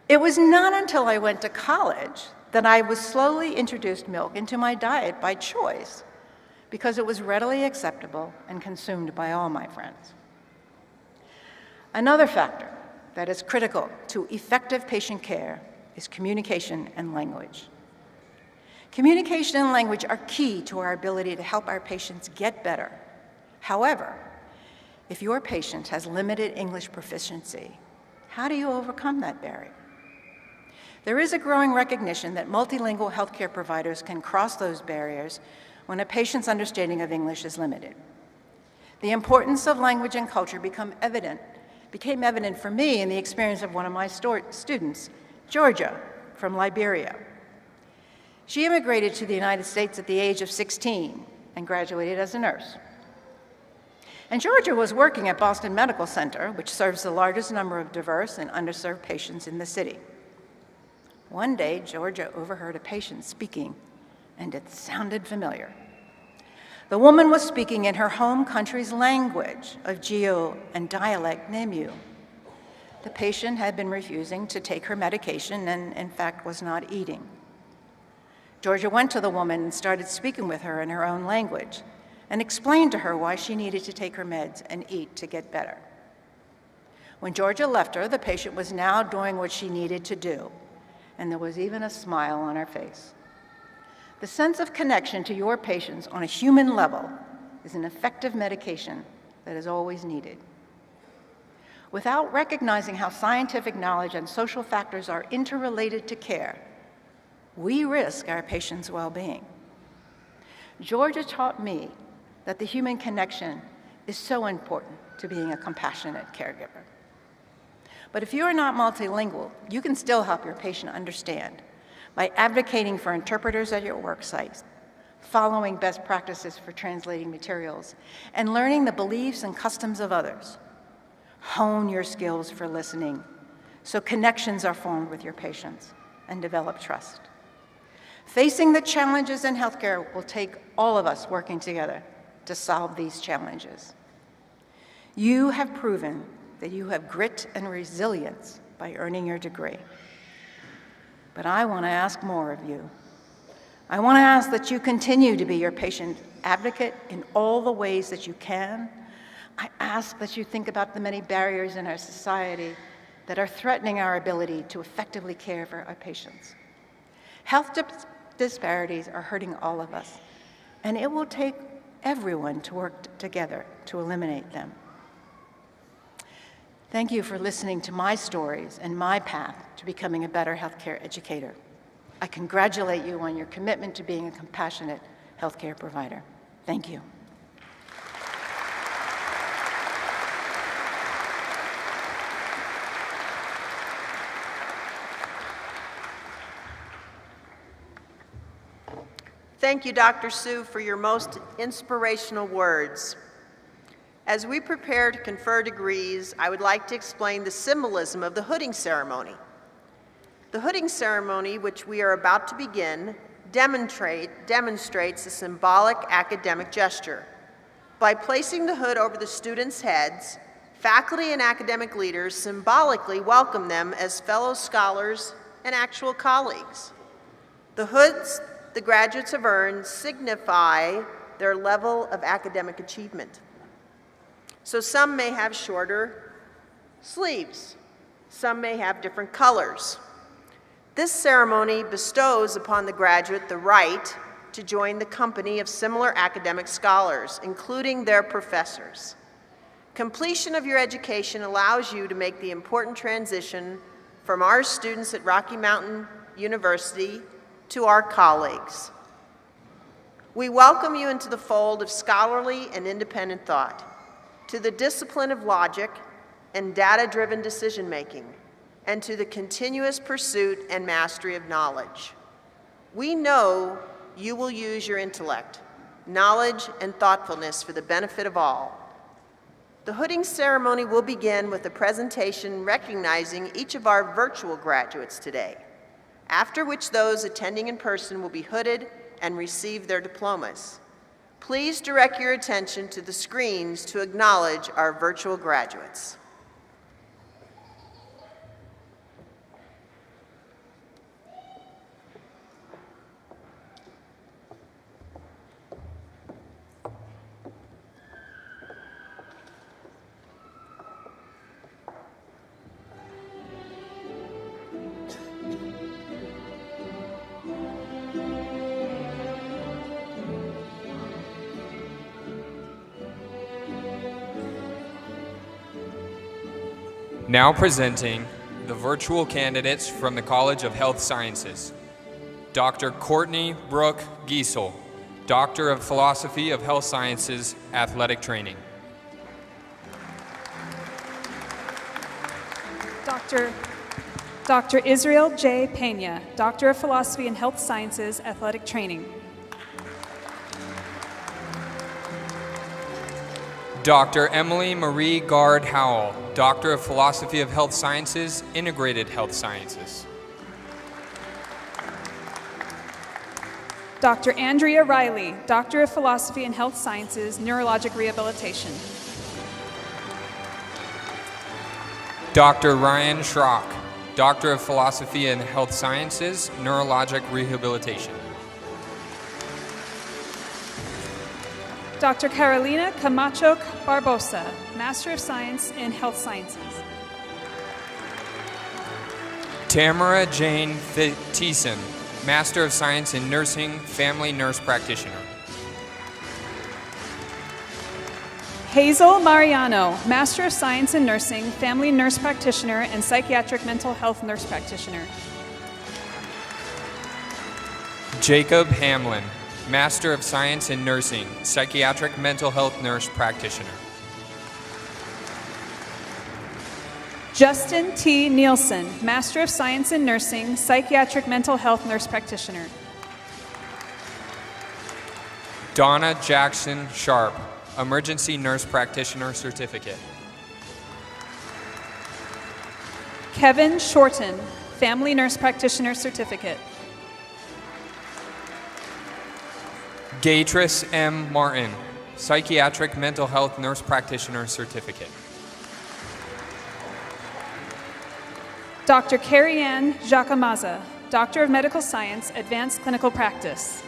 It was not until I went to college that I was slowly introduced milk into my diet by choice, because it was readily acceptable and consumed by all my friends. Another factor that is critical to effective patient care is communication and language. Communication and language are key to our ability to help our patients get better. However, if your patient has limited English proficiency, how do you overcome that barrier? There is a growing recognition that multilingual healthcare providers can cross those barriers when a patient's understanding of English is limited. The importance of language and culture became evident for me in the experience of one of my students, Georgia, from Liberia. She immigrated to the United States at the age of 16 and graduated as a nurse. And Georgia was working at Boston Medical Center, which serves the largest number of diverse and underserved patients in the city. One day, Georgia overheard a patient speaking, and it sounded familiar. The woman was speaking in her home country's language of Geo and dialect Nemu. The patient had been refusing to take her medication and, in fact, was not eating. Georgia went to the woman and started speaking with her in her own language and explained to her why she needed to take her meds and eat to get better. When Georgia left her, the patient was now doing what she needed to do, and there was even a smile on her face. The sense of connection to your patients on a human level is an effective medication that is always needed. Without recognizing how scientific knowledge and social factors are interrelated to care, we risk our patients' well-being. Georgia taught me that the human connection is so important to being a compassionate caregiver. But if you are not multilingual, you can still help your patient understand by advocating for interpreters at your work site, following best practices for translating materials, and learning the beliefs and customs of others. Hone your skills for listening so connections are formed with your patients and develop trust. Facing the challenges in healthcare will take all of us working together to solve these challenges. You have proven that you have grit and resilience by earning your degree. But I want to ask more of you. I want to ask that you continue to be your patient advocate in all the ways that you can. I ask that you think about the many barriers in our society that are threatening our ability to effectively care for our patients. Health disparities are hurting all of us, and it will take everyone to work together to eliminate them. Thank you for listening to my stories and my path to becoming a better healthcare educator. I congratulate you on your commitment to being a compassionate healthcare provider. Thank you. Thank you, Dr. Sue, for your most inspirational words. As we prepare to confer degrees, I would like to explain the symbolism of the hooding ceremony. The hooding ceremony, which we are about to begin, demonstrates a symbolic academic gesture. By placing the hood over the students' heads, faculty and academic leaders symbolically welcome them as fellow scholars and actual colleagues. The hoods the graduates have earned signify their level of academic achievement. So some may have shorter sleeves, some may have different colors. This ceremony bestows upon the graduate the right to join the company of similar academic scholars, including their professors. Completion of your education allows you to make the important transition from our students at Rocky Mountain University to our colleagues. We welcome you into the fold of scholarly and independent thought, to the discipline of logic and data-driven decision-making, and to the continuous pursuit and mastery of knowledge. We know you will use your intellect, knowledge, and thoughtfulness for the benefit of all. The hooding ceremony will begin with a presentation recognizing each of our virtual graduates today, after which those attending in person will be hooded and receive their diplomas. Please direct your attention to the screens to acknowledge our virtual graduates. Now presenting the virtual candidates from the College of Health Sciences. Dr. Courtney Brooke Giesel, Doctor of Philosophy of Health Sciences, Athletic Training. Dr. Israel J. Pena, Doctor of Philosophy and Health Sciences, Athletic Training. Dr. Emily Marie Gard Howell, Doctor of Philosophy of Health Sciences, Integrated Health Sciences. Dr. Andrea Riley, Doctor of Philosophy and Health Sciences, Neurologic Rehabilitation. Dr. Ryan Schrock, Doctor of Philosophy and Health Sciences, Neurologic Rehabilitation. Dr. Carolina Camacho Barbosa, Master of Science in Health Sciences. Tamara Jane Thiessen, Master of Science in Nursing, Family Nurse Practitioner. Hazel Mariano, Master of Science in Nursing, Family Nurse Practitioner, and Psychiatric Mental Health Nurse Practitioner. Jacob Hamlin, Master of Science in Nursing, Psychiatric Mental Health Nurse Practitioner. Justin T. Nielsen, Master of Science in Nursing, Psychiatric Mental Health Nurse Practitioner. Donna Jackson Sharp, Emergency Nurse Practitioner Certificate. Kevin Shorten, Family Nurse Practitioner Certificate. Gatrice M. Martin, Psychiatric Mental Health Nurse Practitioner Certificate. Dr. Carrie Ann Jacamaza, Doctor of Medical Science, Advanced Clinical Practice.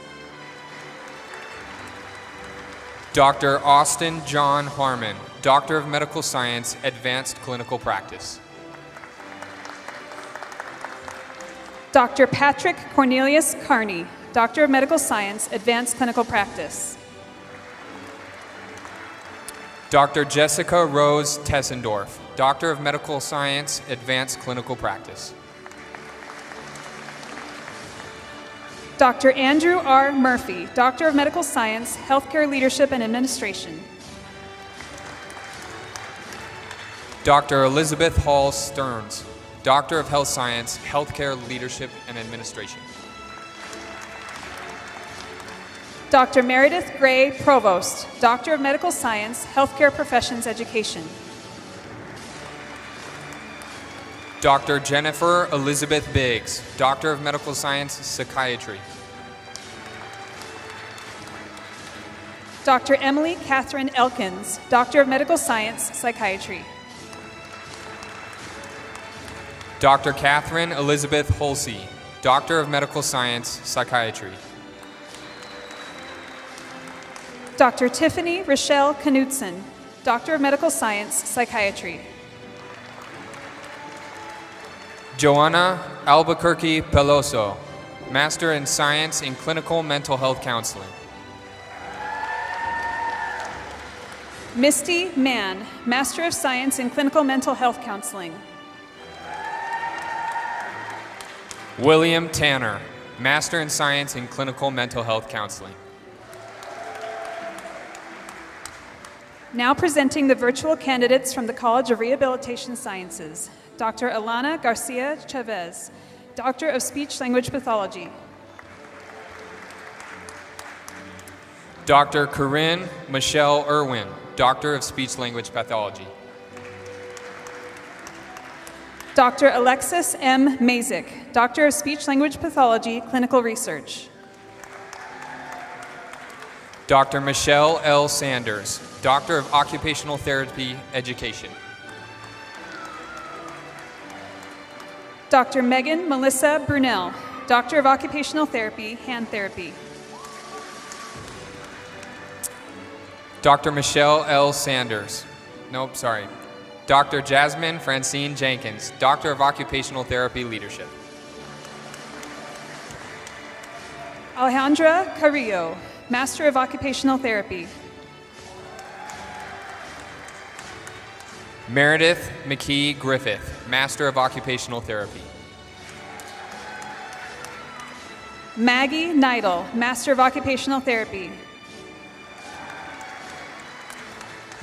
Dr. Austin John Harmon, Doctor of Medical Science, Advanced Clinical Practice. Dr. Patrick Cornelius Carney, Doctor of Medical Science, Advanced Clinical Practice. Dr. Jessica Rose Tessendorf, Doctor of Medical Science, Advanced Clinical Practice. Dr. Andrew R. Murphy, Doctor of Medical Science, Healthcare Leadership and Administration. Dr. Elizabeth Hall Stearns, Doctor of Health Science, Healthcare Leadership and Administration. Dr. Meredith Gray Provost, Doctor of Medical Science, Healthcare Professions Education. Dr. Jennifer Elizabeth Biggs, Doctor of Medical Science, Psychiatry. Dr. Emily Catherine Elkins, Doctor of Medical Science, Psychiatry. Dr. Catherine Elizabeth Holsey, Doctor of Medical Science, Psychiatry. Dr. Tiffany Rochelle Knudsen, Doctor of Medical Science, Psychiatry. Joanna Albuquerque Peloso, Master in Science in Clinical Mental Health Counseling. Misty Mann, Master of Science in Clinical Mental Health Counseling. William Tanner, Master in Science in Clinical Mental Health Counseling. Now presenting the virtual candidates from the College of Rehabilitation Sciences. Dr. Alana Garcia Chavez, Doctor of Speech-Language Pathology. Dr. Corinne Michelle Irwin, Doctor of Speech-Language Pathology. Dr. Alexis M. Mazik, Doctor of Speech-Language Pathology, Clinical Research. Dr. Michelle L. Sanders, Doctor of Occupational Therapy Education. Dr. Megan Melissa Brunel, Doctor of Occupational Therapy, Hand Therapy. Dr. Michelle L. Sanders. Dr. Jasmine Francine Jenkins, Doctor of Occupational Therapy Leadership. Alejandra Carrillo, Master of Occupational Therapy. Meredith McKee Griffith, Master of Occupational Therapy. Maggie Neidel, Master of Occupational Therapy.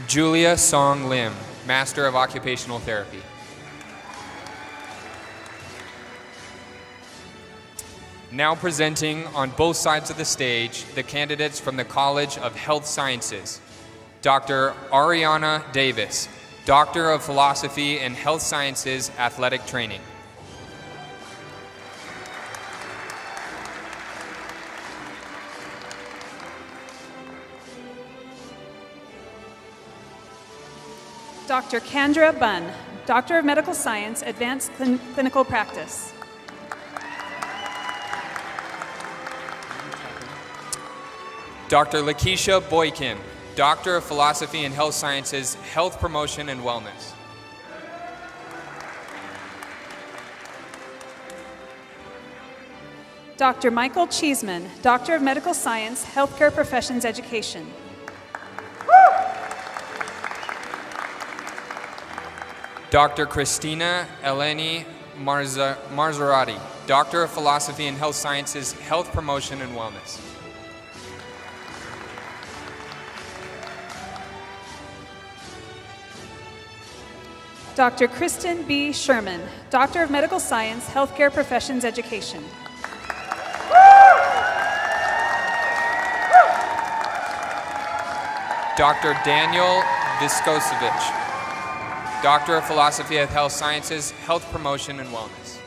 Julia Song Lim, Master of Occupational Therapy. Now presenting on both sides of the stage the candidates from the College of Health Sciences. Dr. Ariana Davis, Doctor of Philosophy in Health Sciences Athletic Training. Dr. Kendra Bunn, Doctor of Medical Science, Advanced Clinical Practice. Dr. Lakeisha Boykin, Doctor of Philosophy in Health Sciences, Health Promotion and Wellness. Dr. Michael Cheeseman, Doctor of Medical Science, Healthcare Professions Education. Dr. Christina Eleni Marzarati, Doctor of Philosophy in Health Sciences, Health Promotion and Wellness. Dr. Kristen B. Sherman, Doctor of Medical Science, Healthcare Professions Education. Dr. Daniel Viskosevich, Doctor of Philosophy of Health Sciences, Health Promotion and Wellness.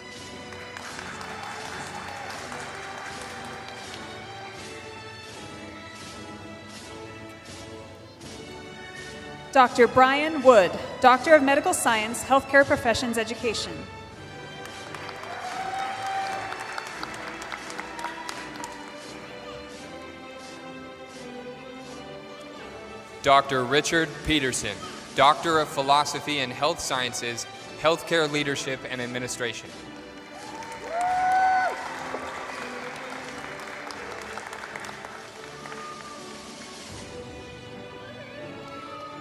Dr. Brian Wood, Doctor of Medical Science, Healthcare Professions Education. Dr. Richard Peterson, Doctor of Philosophy and Health Sciences, Healthcare Leadership and Administration.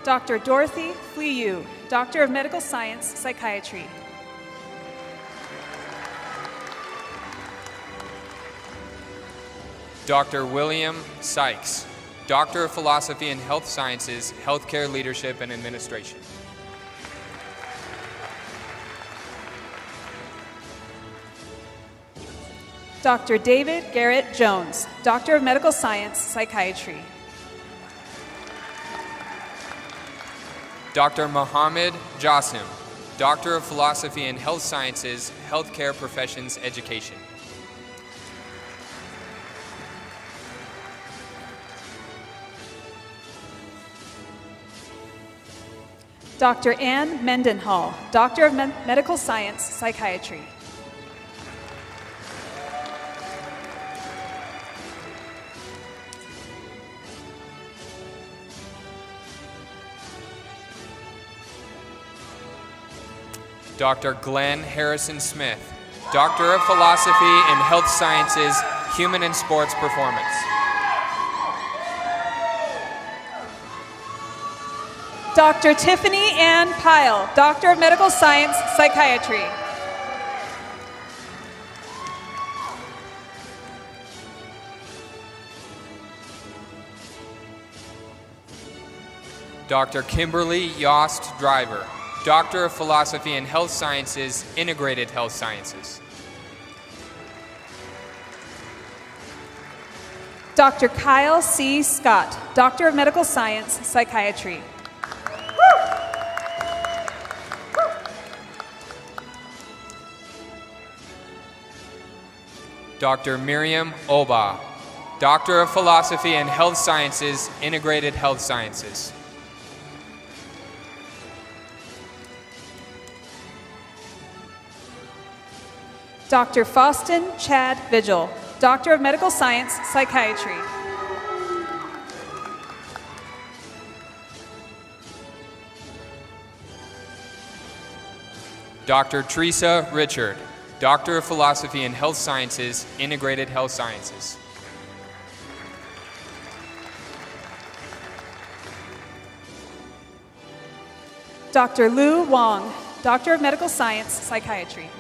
Dr. Dorothy Fleyu, Doctor of Medical Science, Psychiatry. Dr. William Sykes, Doctor of Philosophy and Health Sciences, Healthcare Leadership and Administration. Dr. David Garrett Jones, Doctor of Medical Science, Psychiatry. Dr. Mohammed Jassim, Doctor of Philosophy and Health Sciences, Healthcare Professions Education. Dr. Ann Mendenhall, Doctor of Medical Science, Psychiatry. Dr. Glenn Harrison Smith, Doctor of Philosophy and Health Sciences, Human and Sports Performance. Dr. Tiffany Ann Pyle, Doctor of Medical Science, Psychiatry. Dr. Kimberly Yost Driver, Doctor of Philosophy and Health Sciences, Integrated Health Sciences. Dr. Kyle C. Scott, Doctor of Medical Science, Psychiatry. Dr. Miriam Oba, Doctor of Philosophy and Health Sciences, Integrated Health Sciences. Dr. Faustin Chad Vigil, Doctor of Medical Science, Psychiatry. Dr. Teresa Richard, Doctor of Philosophy and Health Sciences, Integrated Health Sciences. Dr. Lu Wong, Doctor of Medical Science, Psychiatry.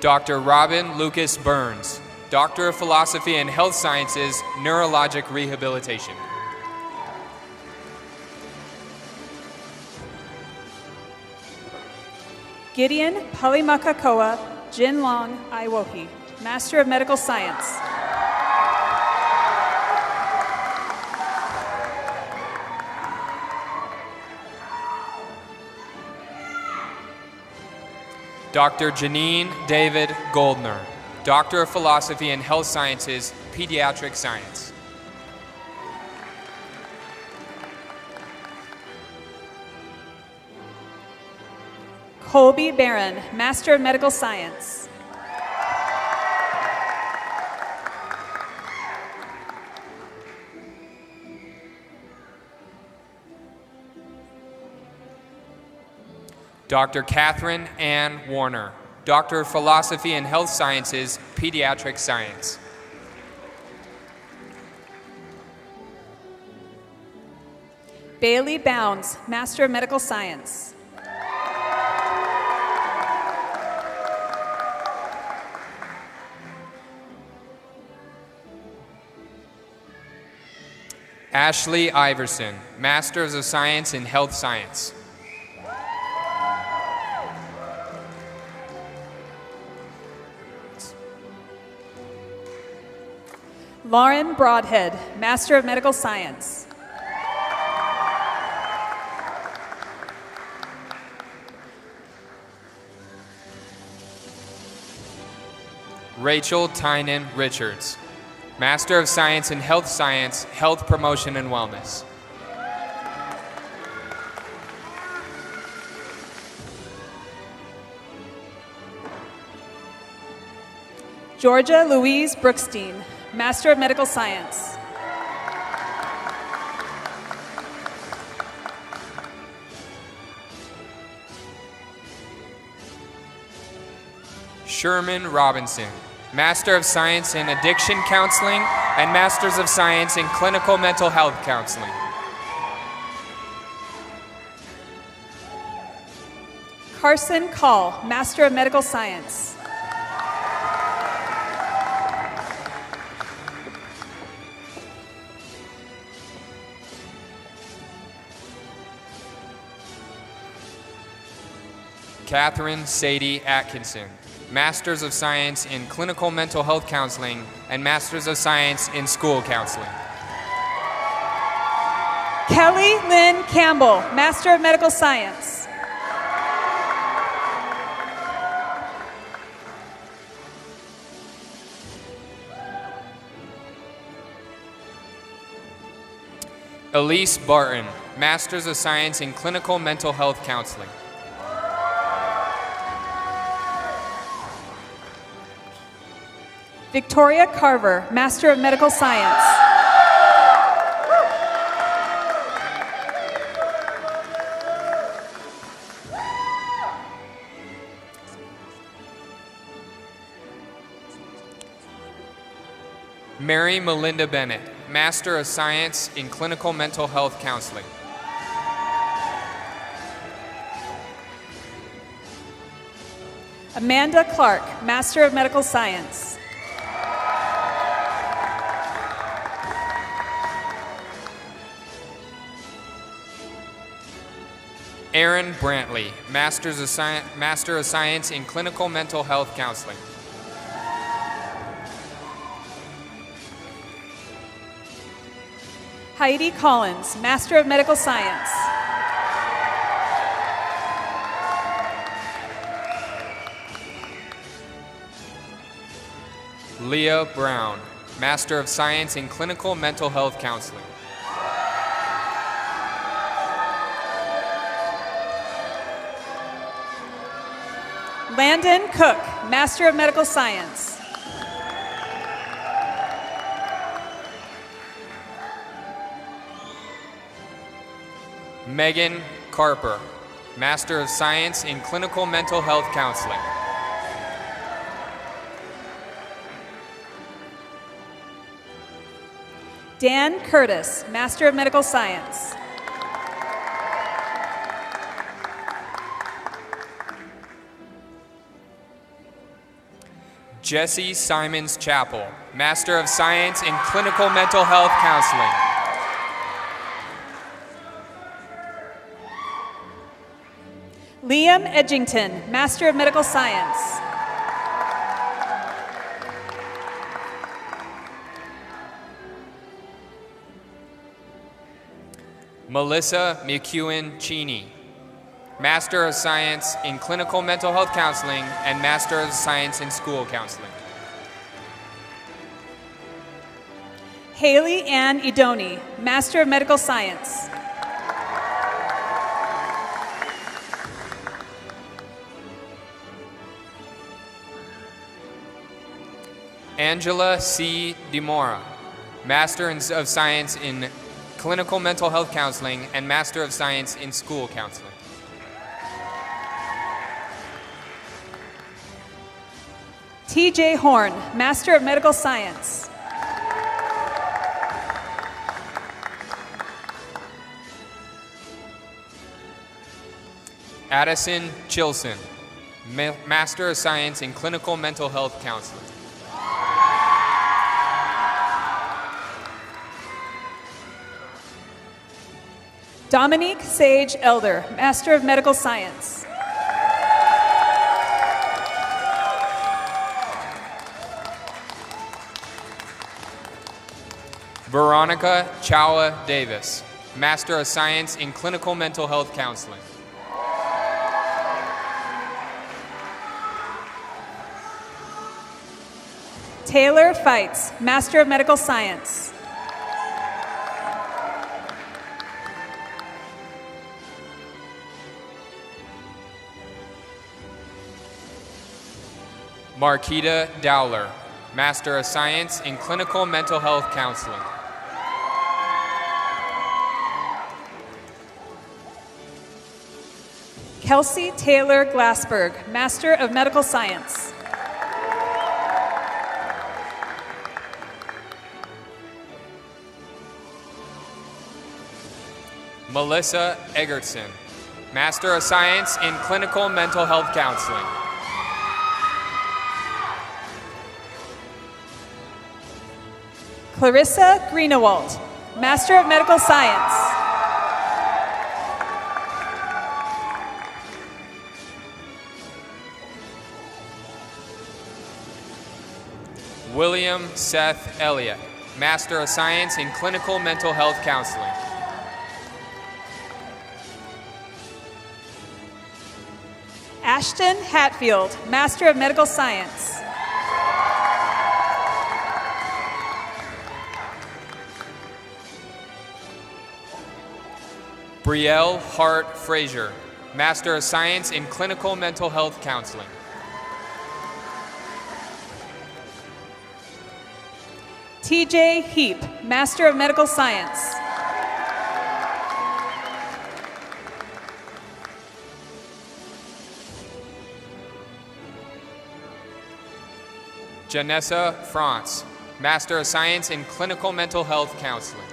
Dr. Robin Lucas Burns, Doctor of Philosophy and Health Sciences, Neurologic Rehabilitation. Gideon Palimakakoa Jinlong Iwohi, Master of Medical Science. Dr. Janine David Goldner, Doctor of Philosophy and Health Sciences, Pediatric Science. Colby Barron, Master of Medical Science. Dr. Catherine Ann Warner, Doctor of Philosophy and Health Sciences, Pediatric Science. Bailey Bounds, Master of Medical Science. Ashley Iverson, Masters of Science in Health Science. Lauren Broadhead, Master of Medical Science. Rachel Tynan Richards, Master of Science in Health Science, Health Promotion and Wellness. Georgia Louise Brookstein, Master of Medical Science. Sherman Robinson, Master of Science in Addiction Counseling and Masters of Science in Clinical Mental Health Counseling. Carson Call, Master of Medical Science. Catherine Sadie Atkinson, Masters of Science in Clinical Mental Health Counseling and Masters of Science in School Counseling. Kelly Lynn Campbell, Master of Medical Science. Elise Barton, Masters of Science in Clinical Mental Health Counseling. Victoria Carver, Master of Medical Science. Mary Melinda Bennett, Master of Science in Clinical Mental Health Counseling. Amanda Clark, Master of Medical Science. Aaron Brantley, Master of Science in Clinical Mental Health Counseling. Heidi Collins, Master of Medical Science. Leah Brown, Master of Science in Clinical Mental Health Counseling. Landon Cook, Master of Medical Science. Megan Carper, Master of Science in Clinical Mental Health Counseling. Dan Curtis, Master of Medical Science. Jesse Simons Chappell, Master of Science in Clinical Mental Health Counseling. Liam Edgington, Master of Medical Science. Melissa McEwen Cheney, Master of Science in Clinical Mental Health Counseling and Master of Science in School Counseling. Haley Ann Idoni, Master of Medical Science. Angela C. DeMora, Master of Science in Clinical Mental Health Counseling and Master of Science in School Counseling. TJ Horn, Master of Medical Science. Addison Chilson, Master of Science in Clinical Mental Health Counseling. Dominique Sage Elder, Master of Medical Science. Veronica Chawa Davis, Master of Science in Clinical Mental Health Counseling. Taylor Feitz, Master of Medical Science. Marquita Dowler, Master of Science in Clinical Mental Health Counseling. Kelsey Taylor Glassberg, Master of Medical Science. Melissa Egertson, Master of Science in Clinical Mental Health Counseling. Clarissa Greenewald, Master of Medical Science. William Seth Elliott, Master of Science in Clinical Mental Health Counseling. Ashton Hatfield, Master of Medical Science. Brielle Hart Frazier, Master of Science in Clinical Mental Health Counseling. TJ Heap, Master of Medical Science. Janessa France, Master of Science in Clinical Mental Health Counseling.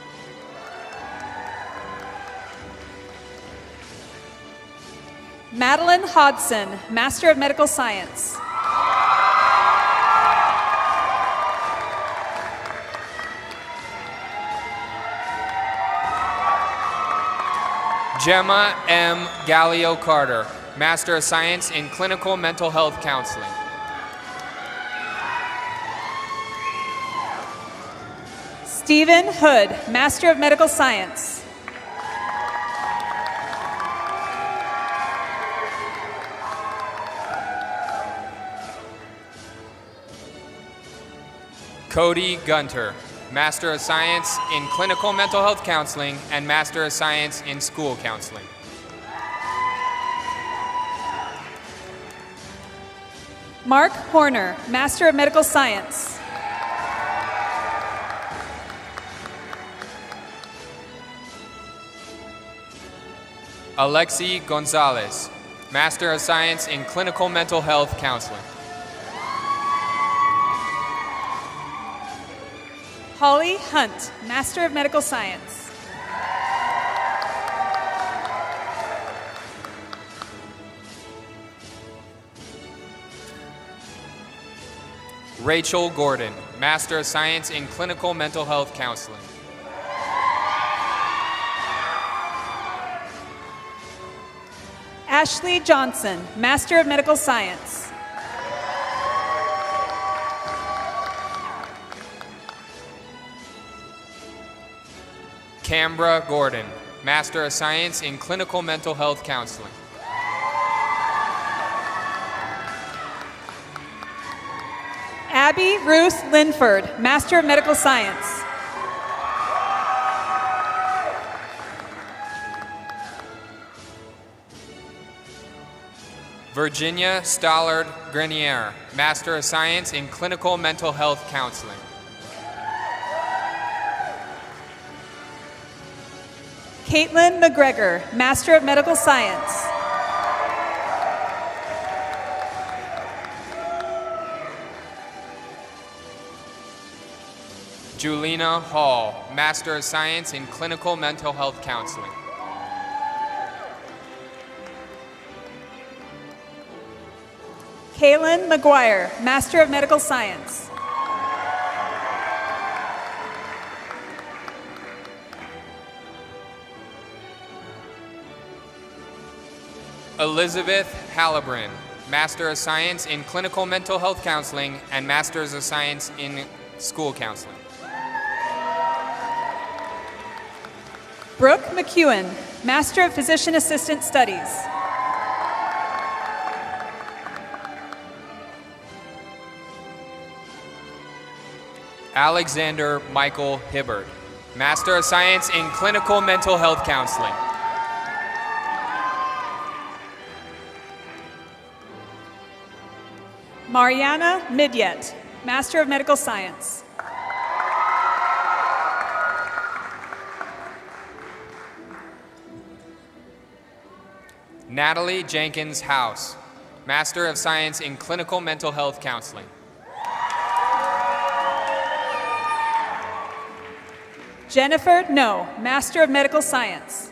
Madeline Hodson, Master of Medical Science. Gemma M. Gallio Carter, Master of Science in Clinical Mental Health Counseling. Stephen Hood, Master of Medical Science. Cody Gunter, Master of Science in Clinical Mental Health Counseling and Master of Science in School Counseling. Mark Horner, Master of Medical Science. Alexi Gonzalez, Master of Science in Clinical Mental Health Counseling. Holly Hunt, Master of Medical Science. Rachel Gordon, Master of Science in Clinical Mental Health Counseling. Ashley Johnson, Master of Medical Science. Cambra Gordon, Master of Science in Clinical Mental Health Counseling. Abby Ruth Linford, Master of Medical Science. Virginia Stollard Grenier, Master of Science in Clinical Mental Health Counseling. Caitlin McGregor, Master of Medical Science. Julina Hall, Master of Science in Clinical Mental Health Counseling. Kaylin McGuire, Master of Medical Science. Elizabeth Halliburton, Master of Science in Clinical Mental Health Counseling and Masters of Science in School Counseling. Brooke McEwen, Master of Physician Assistant Studies. Alexander Michael Hibbert, Master of Science in Clinical Mental Health Counseling. Mariana Midyet, Master of Medical Science. Natalie Jenkins House, Master of Science in Clinical Mental Health Counseling. Jennifer No, Master of Medical Science.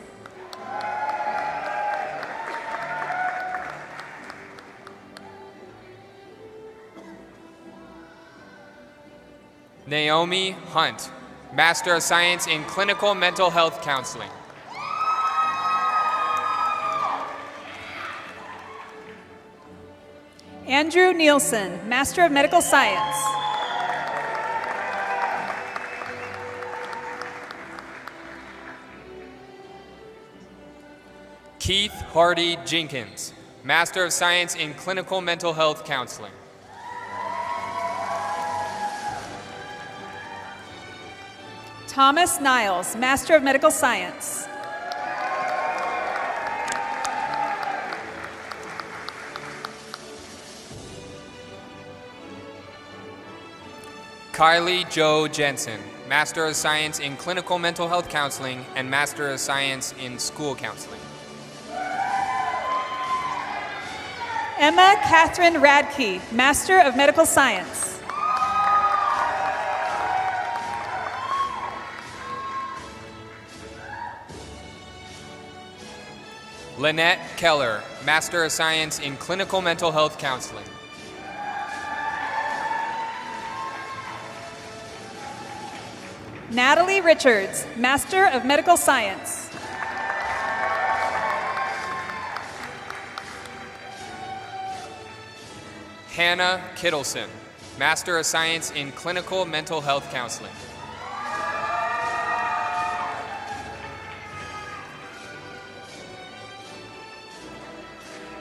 Naomi Hunt, Master of Science in Clinical Mental Health Counseling. Andrew Nielsen, Master of Medical Science. Keith Hardy Jenkins, Master of Science in Clinical Mental Health Counseling. Thomas Niles, Master of Medical Science. Kylie Jo Jensen, Master of Science in Clinical Mental Health Counseling and Master of Science in School Counseling. Emma Catherine Radke, Master of Medical Science. Lynette Keller, Master of Science in Clinical Mental Health Counseling. Natalie Richards, Master of Medical Science. Hannah Kittleson, Master of Science in Clinical Mental Health Counseling.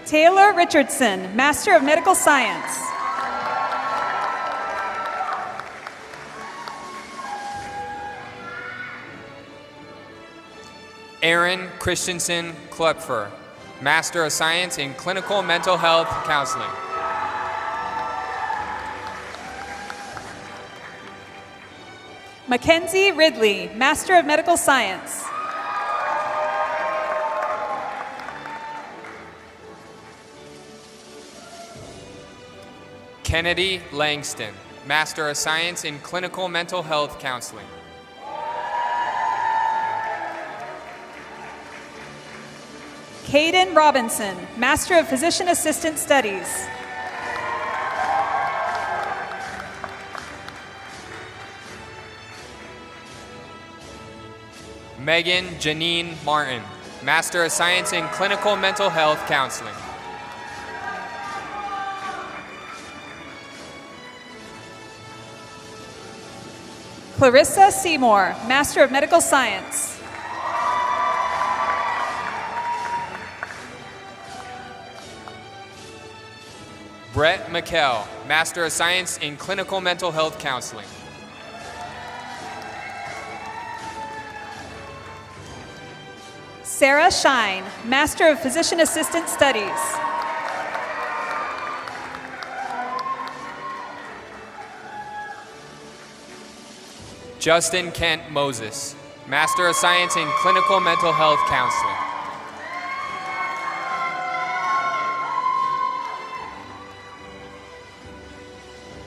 Taylor Richardson, Master of Medical Science. Aaron Christensen Klepfer, Master of Science in Clinical Mental Health Counseling. Mackenzie Ridley, Master of Medical Science. Kennedy Langston, Master of Science in Clinical Mental Health Counseling. Caden Robinson, Master of Physician Assistant Studies. Megan Janine Martin, Master of Science in Clinical Mental Health Counseling. Clarissa Seymour, Master of Medical Science. Brett McKell, Master of Science in Clinical Mental Health Counseling. Sarah Shine, Master of Physician Assistant Studies. Justin Kent Moses, Master of Science in Clinical Mental Health Counseling.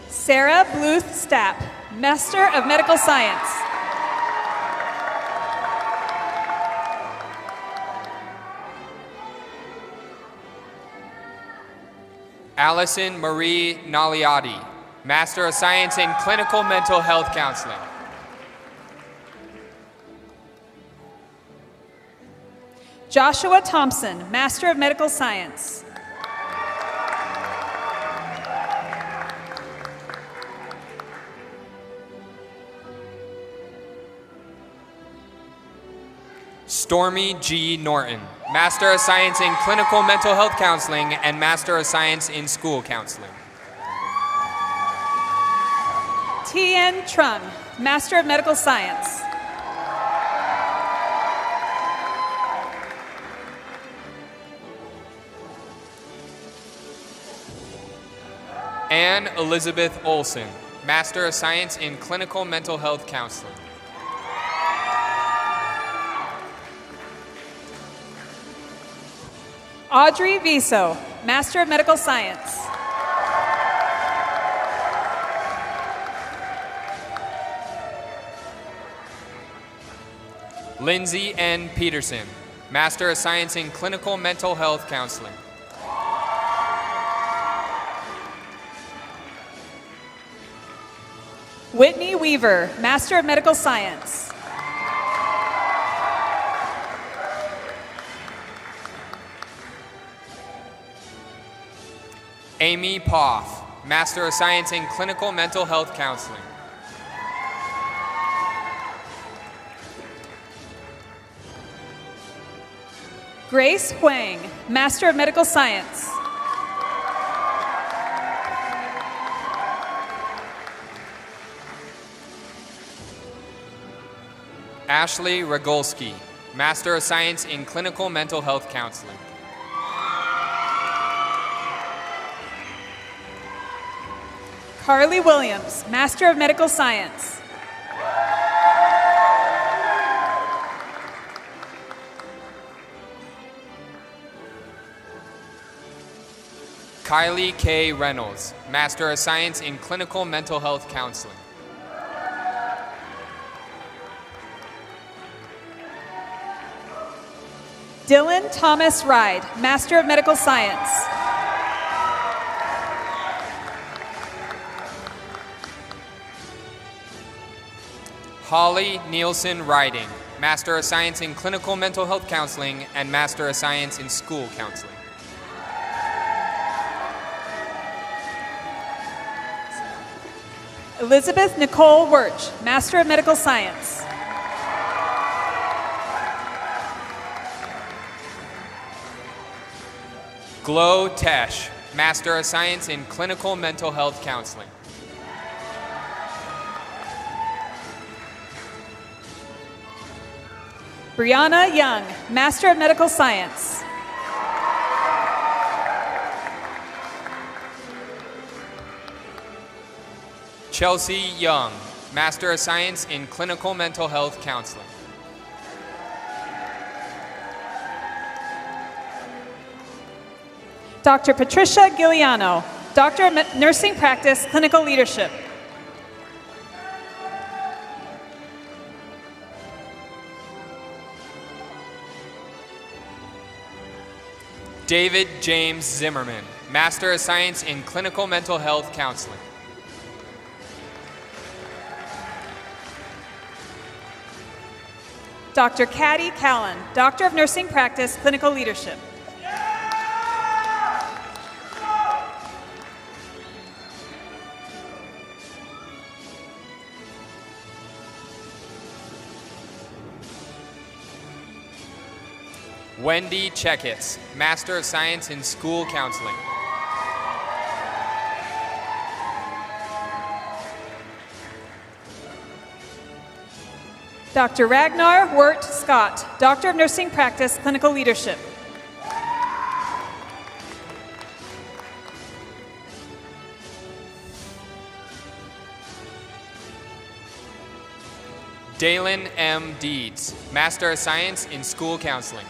Sarah Bluth Stapp, Master of Medical Science. Allison Marie Naliati, Master of Science in Clinical Mental Health Counseling. Joshua Thompson, Master of Medical Science. Stormy G. Norton, Master of Science in Clinical Mental Health Counseling and Master of Science in School Counseling. Tien Trung, Master of Medical Science. Anne Elizabeth Olson, Master of Science in Clinical Mental Health Counseling. Audrey Viso, Master of Medical Science. Lindsay N. Peterson, Master of Science in Clinical Mental Health Counseling. Whitney Weaver, Master of Medical Science. Amy Poff, Master of Science in Clinical Mental Health Counseling. Grace Huang, Master of Medical Science. Ashley Ragolski, Master of Science in Clinical Mental Health Counseling. Carly Williams, Master of Medical Science. Kylie K. Reynolds, Master of Science in Clinical Mental Health Counseling. Dylan Thomas Ride, Master of Medical Science. Holly Nielsen Riding, Master of Science in Clinical Mental Health Counseling and Master of Science in School Counseling. Elizabeth Nicole Wirch, Master of Medical Science. Glo Tesh, Master of Science in Clinical Mental Health Counseling. Brianna Young, Master of Medical Science. Chelsea Young, Master of Science in Clinical Mental Health Counseling. Dr. Patricia Giuliano, Doctor of Nursing Practice, Clinical Leadership. David James Zimmerman, Master of Science in Clinical Mental Health Counseling. Dr. Caddy Callan, Doctor of Nursing Practice, Clinical Leadership. Wendy Checkitts, Master of Science in School Counseling. Dr. Ragnar Wirt Scott, Doctor of Nursing Practice, Clinical Leadership. Dalen M. Deeds, Master of Science in School Counseling.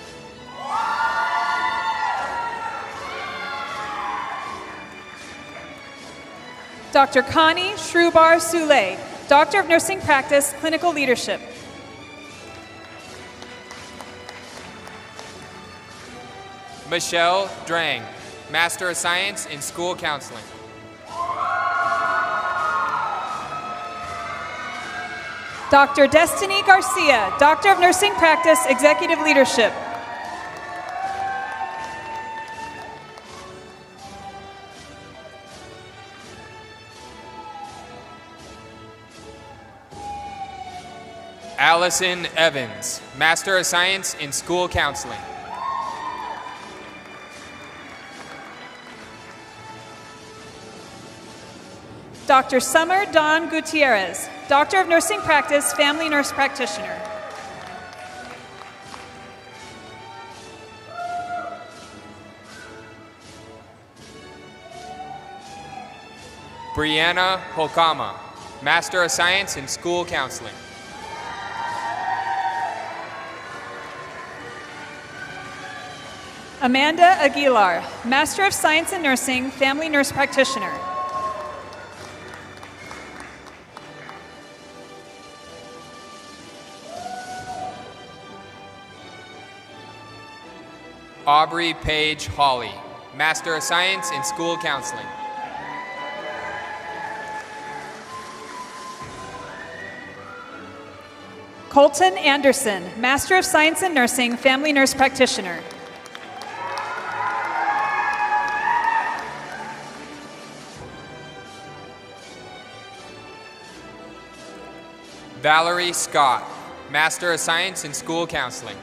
Dr. Connie Shrubar Soule, Doctor of Nursing Practice, Clinical Leadership. Michelle Drang, Master of Science in School Counseling. Dr. Destiny Garcia, Doctor of Nursing Practice, Executive Leadership. Allison Evans, Master of Science in School Counseling. Dr. Summer Dawn Gutierrez, Doctor of Nursing Practice, Family Nurse Practitioner. Brianna Holkama, Master of Science in School Counseling. Amanda Aguilar, Master of Science in Nursing, Family Nurse Practitioner. Aubrey Page Hawley, Master of Science in School Counseling. Colton Anderson, Master of Science in Nursing, Family Nurse Practitioner. Valerie Scott, Master of Science in School Counseling.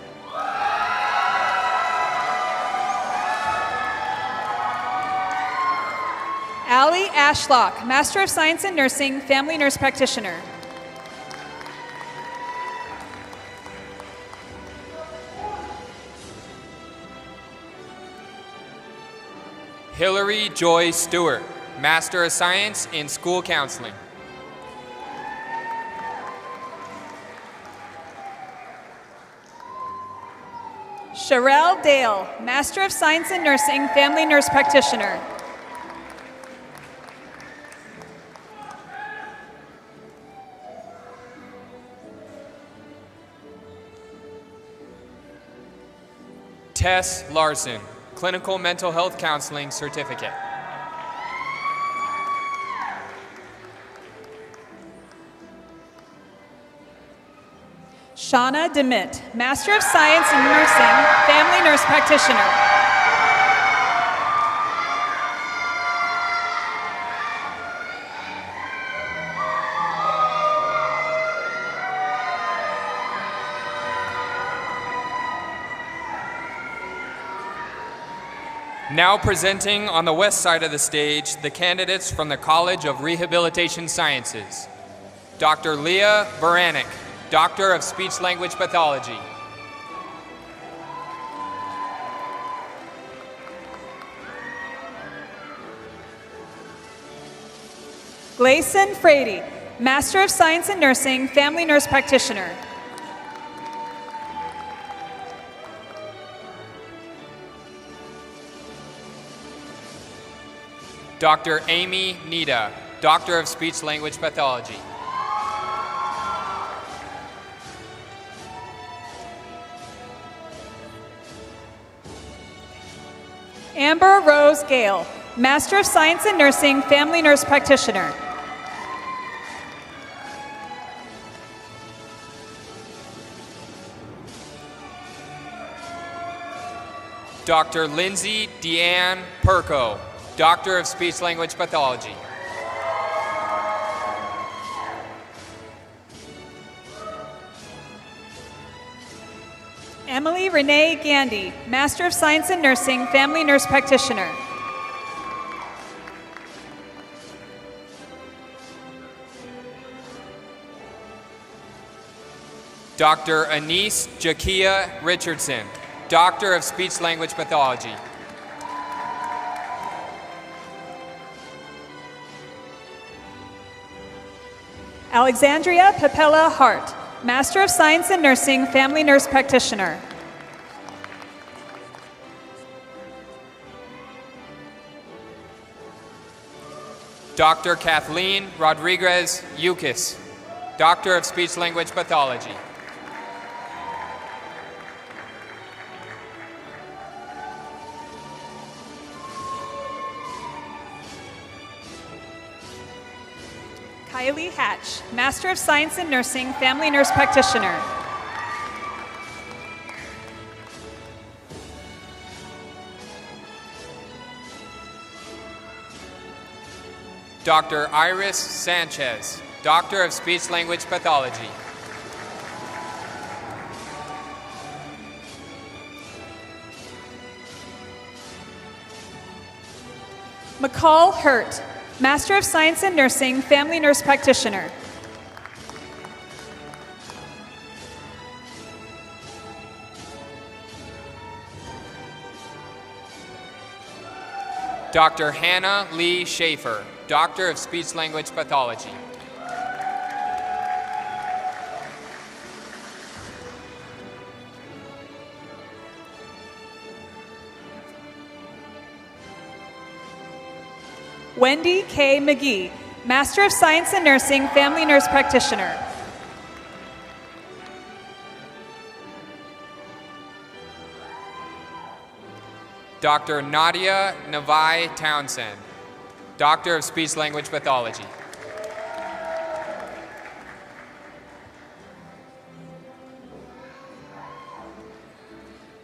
Allie Ashlock, Master of Science in Nursing, Family Nurse Practitioner. Hillary Joy Stewart, Master of Science in School Counseling. Sherelle Dale, Master of Science in Nursing, Family Nurse Practitioner. Tess Larson, Clinical Mental Health Counseling Certificate. Shauna DeMitt, Master of Science in Nursing, Family Nurse Practitioner. Now presenting on the west side of the stage, the candidates from the College of Rehabilitation Sciences. Dr. Leah Baranek, Doctor of Speech-Language Pathology. Gleason Frady, Master of Science in Nursing, Family Nurse Practitioner. Dr. Amy Nida, Doctor of Speech-Language Pathology. Amber Rose Gale, Master of Science in Nursing, Family Nurse Practitioner. Dr. Lindsay Deanne Perko, Doctor of Speech-Language Pathology. Emily Renee Gandy, Master of Science in Nursing, Family Nurse Practitioner. Dr. Anise Jakia Richardson, Doctor of Speech-Language Pathology. Alexandria Papella Hart, Master of Science in Nursing, Family Nurse Practitioner. Dr. Kathleen Rodriguez Yukis, Doctor of Speech-Language Pathology. Kylie Hatch, Master of Science in Nursing, Family Nurse Practitioner. Dr. Iris Sanchez, Doctor of Speech-Language Pathology. McCall Hurt, Master of Science in Nursing, Family Nurse Practitioner. Dr. Hannah Lee Schaefer, Doctor of Speech-Language Pathology. Wendy K. McGee, Master of Science in Nursing, Family Nurse Practitioner. Dr. Nadia Navai Townsend, Doctor of Speech-Language Pathology.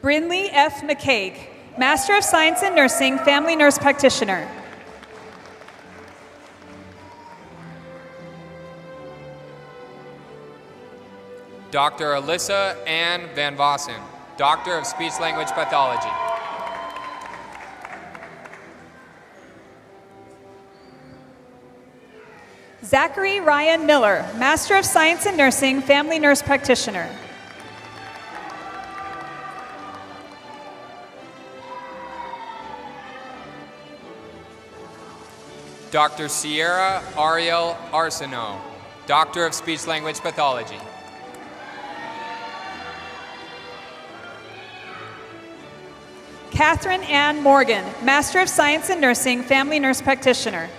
Brinley F. McCaig, Master of Science in Nursing, Family Nurse Practitioner. Dr. Alyssa Ann Van Vossen, Doctor of Speech-Language Pathology. Zachary Ryan Miller, Master of Science in Nursing, Family Nurse Practitioner. Dr. Sierra Ariel Arsenault, Doctor of Speech-Language Pathology. Catherine Ann Morgan, Master of Science in Nursing, Family Nurse Practitioner.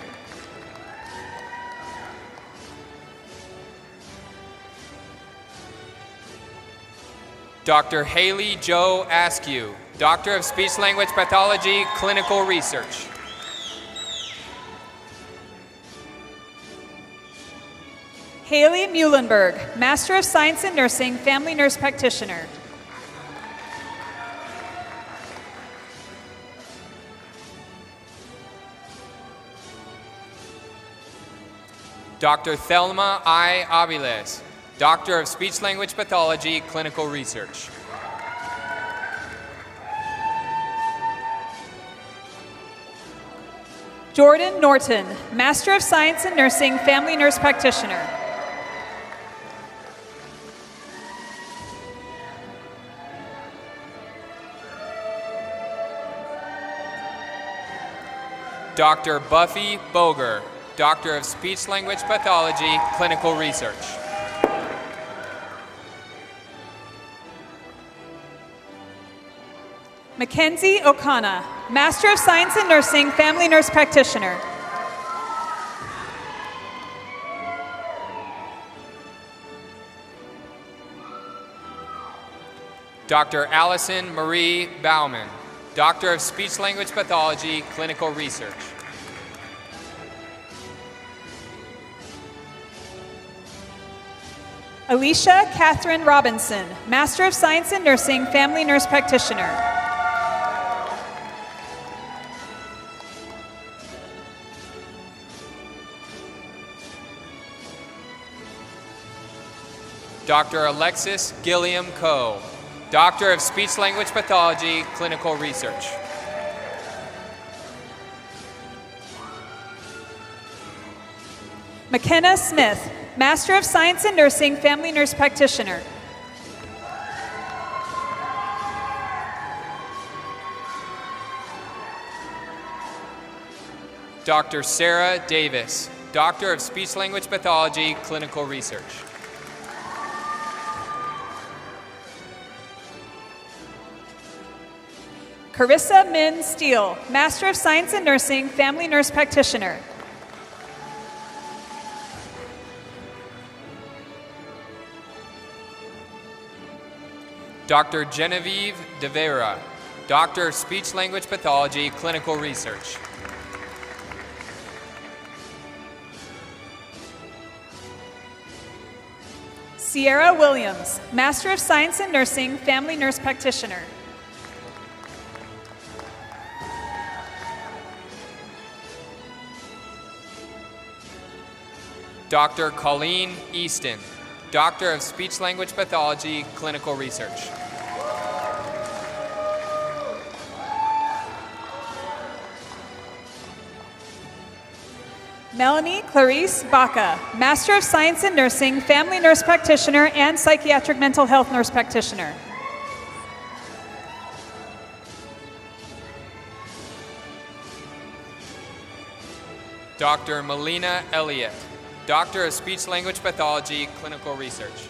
Dr. Haley Jo Askew, Doctor of Speech-Language Pathology, Clinical Research. Haley Muhlenberg, Master of Science in Nursing, Family Nurse Practitioner. Dr. Thelma I. Aviles, Doctor of Speech-Language Pathology, Clinical Research. Jordan Norton, Master of Science in Nursing, Family Nurse Practitioner. Dr. Buffy Boger, Doctor of Speech-Language Pathology, Clinical Research. Mackenzie Okana, Master of Science in Nursing, Family Nurse Practitioner. Dr. Allison Marie Bauman, Doctor of Speech-Language Pathology, Clinical Research. Alicia Catherine Robinson, Master of Science in Nursing, Family Nurse Practitioner. Dr. Alexis Gilliam Coe, Doctor of Speech-Language Pathology, Clinical Research. McKenna Smith, Master of Science in Nursing, Family Nurse Practitioner. Dr. Sarah Davis, Doctor of Speech-Language Pathology, Clinical Research. Carissa Min Steele, Master of Science in Nursing, Family Nurse Practitioner. Dr. Genevieve De Vera, Doctor of Speech-Language Pathology, Clinical Research. Sierra Williams, Master of Science in Nursing, Family Nurse Practitioner. Dr. Colleen Easton, Doctor of Speech-Language Pathology, Clinical Research. Melanie Clarice Baca, Master of Science in Nursing, Family Nurse Practitioner, and Psychiatric Mental Health Nurse Practitioner. Dr. Melina Elliott, Doctor of Speech Language Pathology, Clinical Research.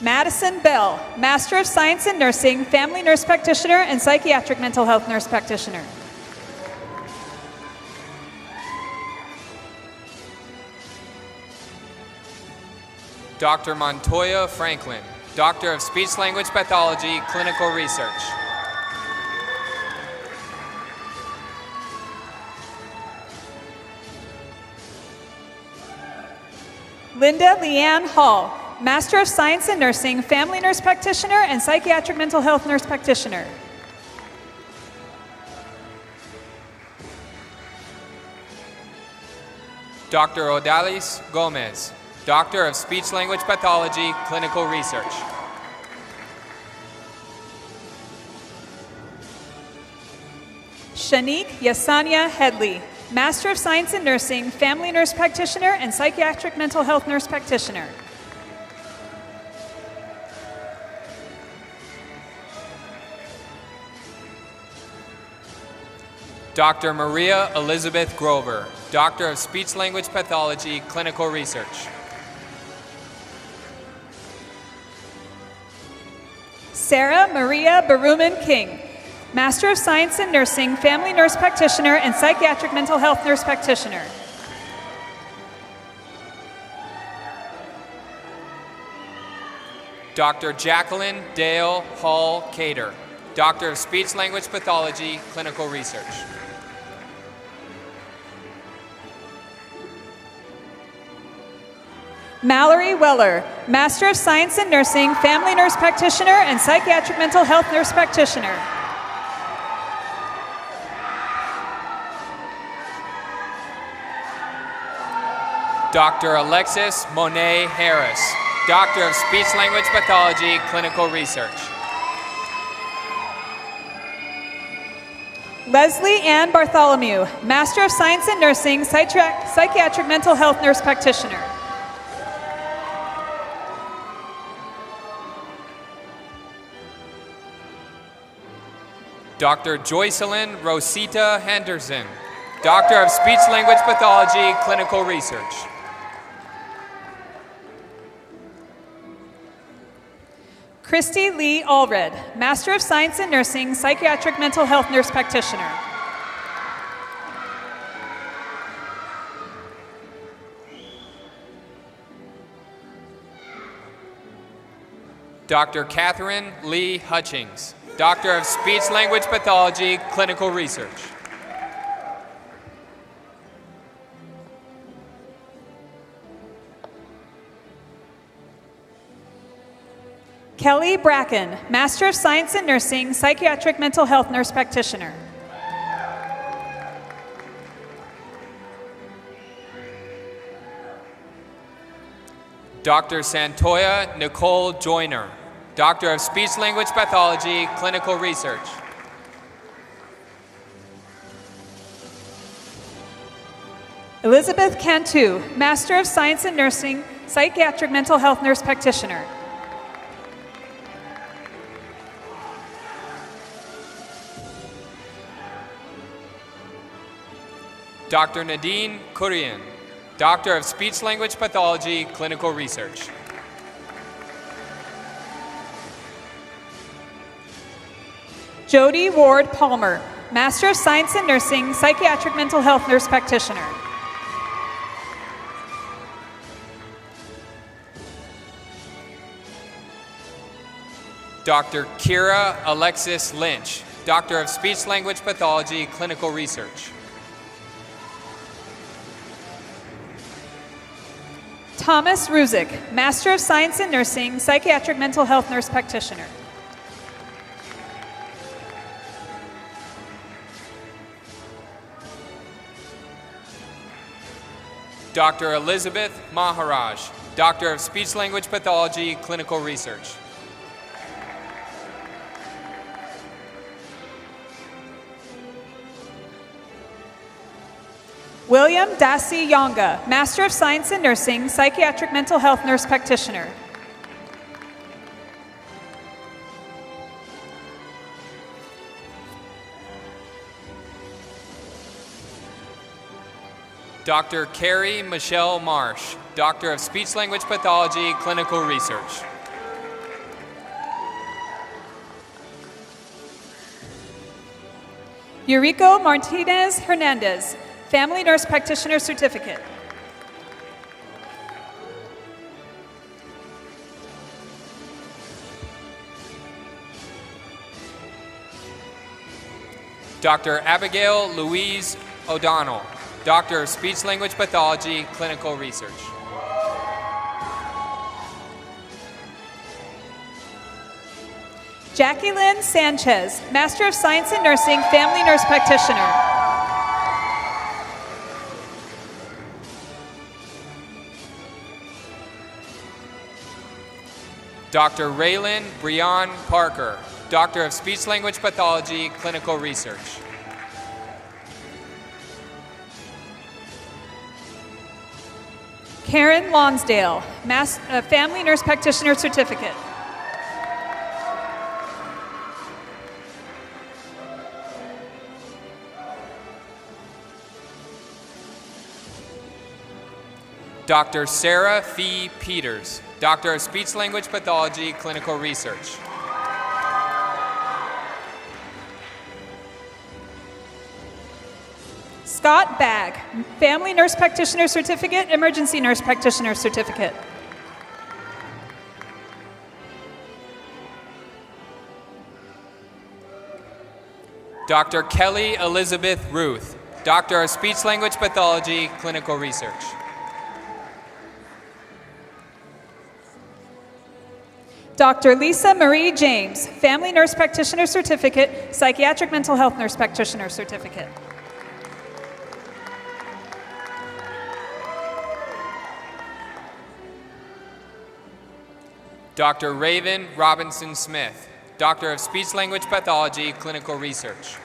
Madison Bell, Master of Science in Nursing, Family Nurse Practitioner, and Psychiatric Mental Health Nurse Practitioner. Dr. Montoya Franklin, Doctor of Speech Language Pathology, Clinical Research. Linda Leanne Hall, Master of Science in Nursing, Family Nurse Practitioner, and Psychiatric Mental Health Nurse Practitioner. Dr. Odalis Gomez, Doctor of Speech Language Pathology, Clinical Research. Shanique Yasania Headley, Master of Science in Nursing, Family Nurse Practitioner, and Psychiatric Mental Health Nurse Practitioner. Dr. Maria Elizabeth Grover, Doctor of Speech Language Pathology, Clinical Research. Sarah Maria Baruman King, Master of Science in Nursing, Family Nurse Practitioner, and Psychiatric Mental Health Nurse Practitioner. Dr. Jacqueline Dale Hall Cater, Doctor of Speech Language Pathology, Clinical Research. Mallory Weller, Master of Science in Nursing, Family Nurse Practitioner, and Psychiatric Mental Health Nurse Practitioner. Dr. Alexis Monet Harris, Doctor of Speech Language Pathology, Clinical Research. Leslie Ann Bartholomew, Master of Science in Nursing, Psychiatric Mental Health Nurse Practitioner. Dr. Joycelyn Rosita Henderson, Doctor of Speech Language Pathology, Clinical Research. Christy Lee Allred, Master of Science in Nursing, Psychiatric Mental Health Nurse Practitioner. Dr. Catherine Lee Hutchings, Doctor of Speech Language Pathology, Clinical Research. Kelly Bracken, Master of Science in Nursing, Psychiatric Mental Health Nurse Practitioner. Dr. Santoya Nicole Joyner, Doctor of Speech Language Pathology, Clinical Research. Elizabeth Cantu, Master of Science in Nursing, Psychiatric Mental Health Nurse Practitioner. Dr. Nadine Kurian, Doctor of Speech Language Pathology, Clinical Research. Jody Ward Palmer, Master of Science in Nursing, Psychiatric Mental Health Nurse Practitioner. Dr. Kira Alexis Lynch, Doctor of Speech Language Pathology, Clinical Research. Thomas Ruzick, Master of Science in Nursing, Psychiatric Mental Health Nurse Practitioner. Dr. Elizabeth Maharaj, Doctor of Speech Language Pathology, Clinical Research. William Dasi Yonga, Master of Science in Nursing, Psychiatric Mental Health Nurse Practitioner. Dr. Carrie Michelle Marsh, Doctor of Speech Language Pathology, Clinical Research. Eurico Martinez Hernandez, Family Nurse Practitioner Certificate. Dr. Abigail Louise O'Donnell, Doctor of Speech Language Pathology, Clinical Research. Jackie Lynn Sanchez, Master of Science in Nursing, Family Nurse Practitioner. Dr. Raylan Breon Parker, Doctor of Speech Language Pathology, Clinical Research. Karen Lonsdale, Family Nurse Practitioner Certificate. Dr. Sarah Fee Peters, Doctor of Speech Language Pathology, Clinical Research. Scott Bagg, Family Nurse Practitioner Certificate, Emergency Nurse Practitioner Certificate. Dr. Kelly Elizabeth Ruth, Doctor of Speech Language Pathology, Clinical Research. Dr. Lisa Marie James, Family Nurse Practitioner Certificate, Psychiatric Mental Health Nurse Practitioner Certificate. Dr. Raven Robinson Smith, Doctor of Speech Language Pathology, Clinical Research.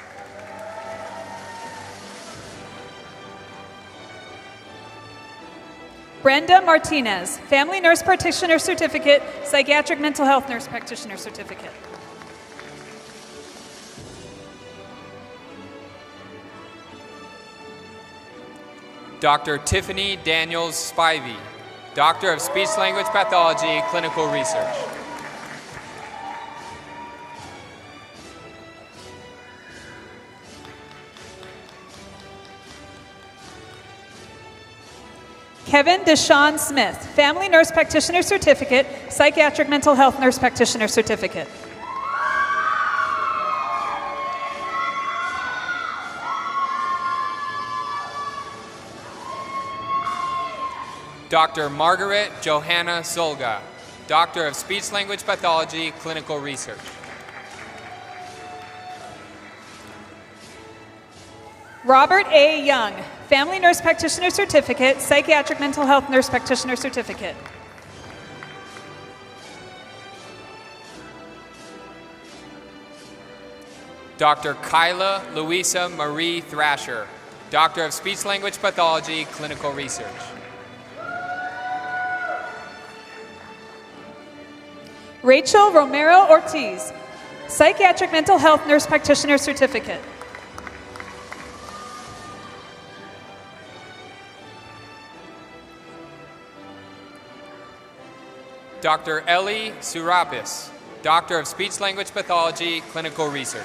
Brenda Martinez, Family Nurse Practitioner Certificate, Psychiatric Mental Health Nurse Practitioner Certificate. Dr. Tiffany Daniels Spivey, Doctor of Speech Language Pathology, Clinical Research. Kevin Deshawn Smith, Family Nurse Practitioner Certificate, Psychiatric Mental Health Nurse Practitioner Certificate. Dr. Margaret Johanna Solga, Doctor of Speech Language Pathology, Clinical Research. Robert A. Young, Family Nurse Practitioner Certificate, Psychiatric Mental Health Nurse Practitioner Certificate. Dr. Kyla Louisa Marie Thrasher, Doctor of Speech Language Pathology, Clinical Research. Rachel Romero Ortiz, Psychiatric Mental Health Nurse Practitioner Certificate. Dr. Ellie Surapis, Doctor of Speech Language Pathology, Clinical Research.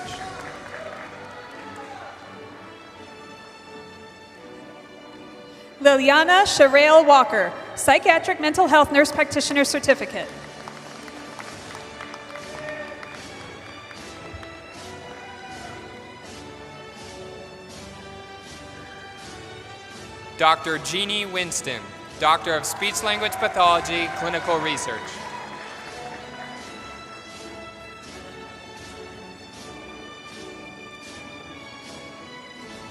Liliana Sherrail Walker, Psychiatric Mental Health Nurse Practitioner Certificate. Dr. Jeannie Winston, Doctor of Speech Language Pathology, Clinical Research.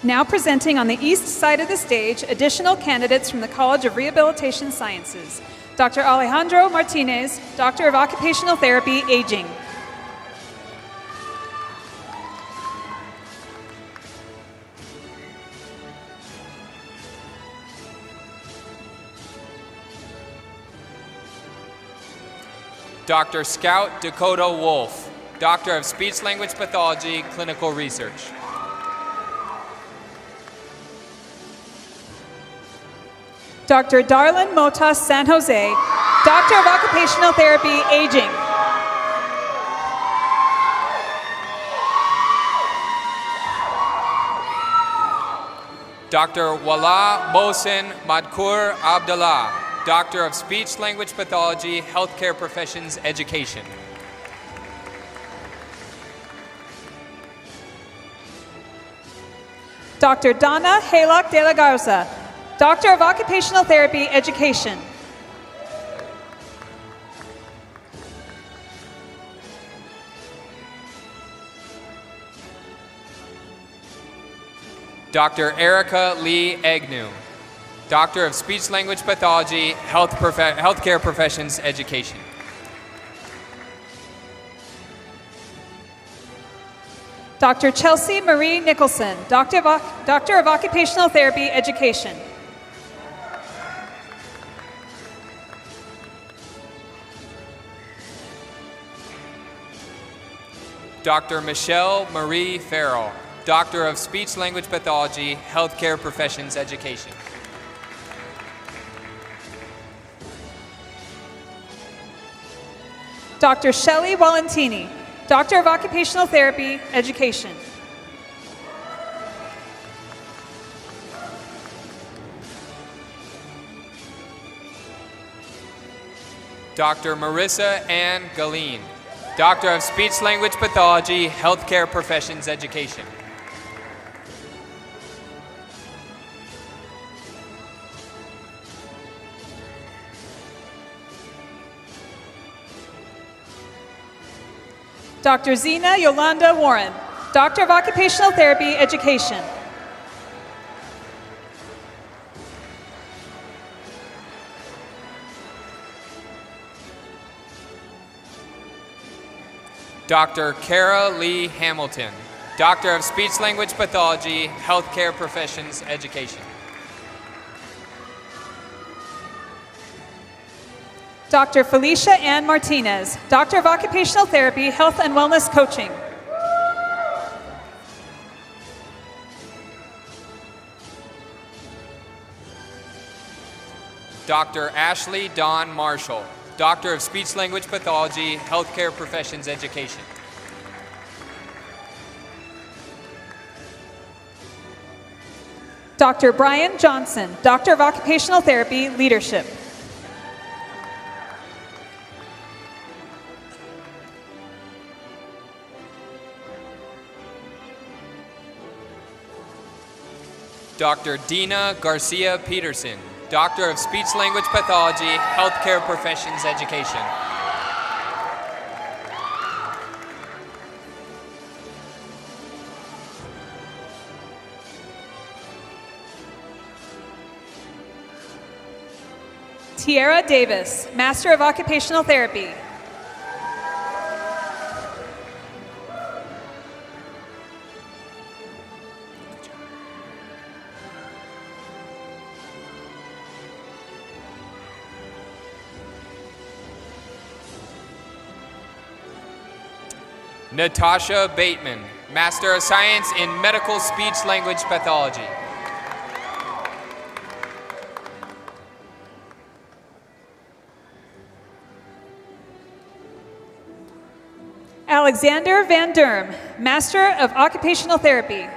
Now presenting on the east side of the stage, additional candidates from the College of Rehabilitation Sciences. Dr. Alejandro Martinez, Doctor of Occupational Therapy, Aging. Dr. Scout Dakota Wolf, Doctor of Speech-Language Pathology, Clinical Research. Dr. Darlin Motas San Jose, Doctor of Occupational Therapy, Aging. Dr. Wala Mohsen Madkur Abdallah, Doctor of Speech-Language Pathology, Healthcare Professions, Education. Dr. Donna Haylock de la Garza, Doctor of Occupational Therapy, Education. Dr. Erica Lee Agnew, Doctor of Speech-Language Pathology, Healthcare Professions, Education. Dr. Chelsea Marie Nicholson, Doctor of Occupational Therapy, Education. Dr. Michelle Marie Farrell, Doctor of Speech-Language Pathology, Healthcare Professions, Education. Dr. Shelley Valentini, Doctor of Occupational Therapy, Education. Dr. Marissa Ann Galeen, Doctor of Speech-Language Pathology, Healthcare Professions, Education. Dr. Zena Yolanda Warren, Doctor of Occupational Therapy, Education. Dr. Kara Lee Hamilton, Doctor of Speech-Language Pathology, Healthcare Professions, Education. Dr. Felicia Ann Martinez, Doctor of Occupational Therapy, Health and Wellness Coaching. Dr. Ashley Dawn Marshall, Doctor of Speech-Language Pathology, Healthcare Professions, Education. Dr. Brian Johnson, Doctor of Occupational Therapy, Leadership. Dr. Dina Garcia Peterson, Doctor of Speech-Language Pathology, Healthcare Professions, Education. Tiara Davis, Master of Occupational Therapy. Natasha Bateman, Master of Science in Medical Speech-Language Pathology. Alexander Van Derm, Master of Occupational Therapy.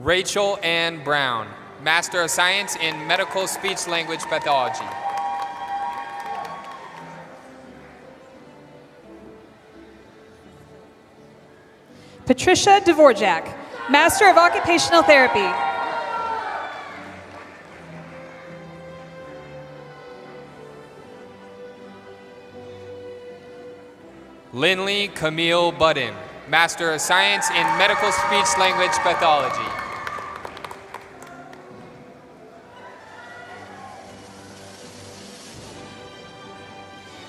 Rachel Ann Brown, Master of Science in Medical Speech-Language Pathology. Patricia Dvorak, Master of Occupational Therapy. Lindley Camille Budden, Master of Science in Medical Speech-Language Pathology.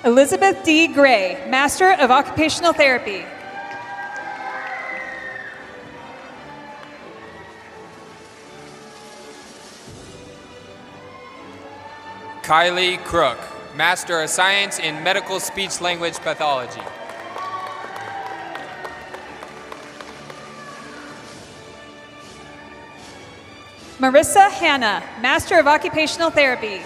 Elizabeth D. Gray, Master of Occupational Therapy. Kylie Crook, Master of Science in Medical Speech Language Pathology. Marissa Hanna, Master of Occupational Therapy.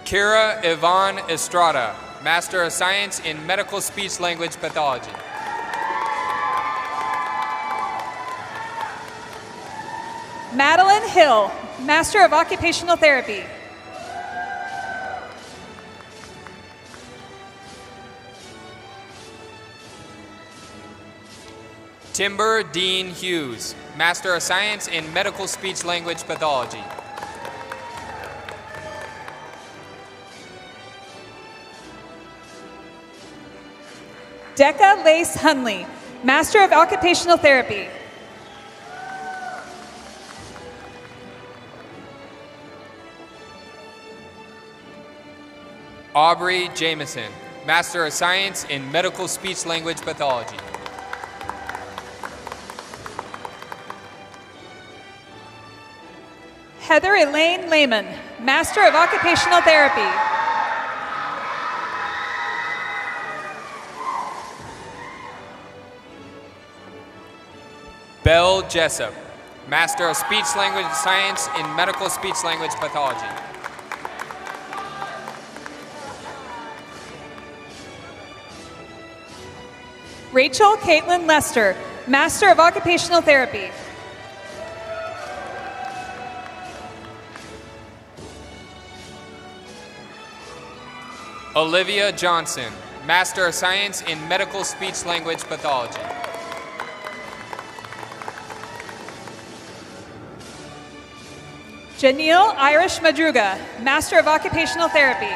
Kira Yvonne Estrada, Master of Science in Medical Speech Language Pathology. Madeline Hill, Master of Occupational Therapy. Timber Dean Hughes, Master of Science in Medical Speech Language Pathology. Decca Lace Hunley, Master of Occupational Therapy. Aubrey Jameson, Master of Science in Medical Speech Language Pathology. Heather Elaine Lehman, Master of Occupational Therapy. Belle Jessup, Master of Speech Language Science in Medical Speech Language Pathology. Rachel Caitlin Lester, Master of Occupational Therapy. Olivia Johnson, Master of Science in Medical Speech Language Pathology. Janelle Irish Madruga, Master of Occupational Therapy.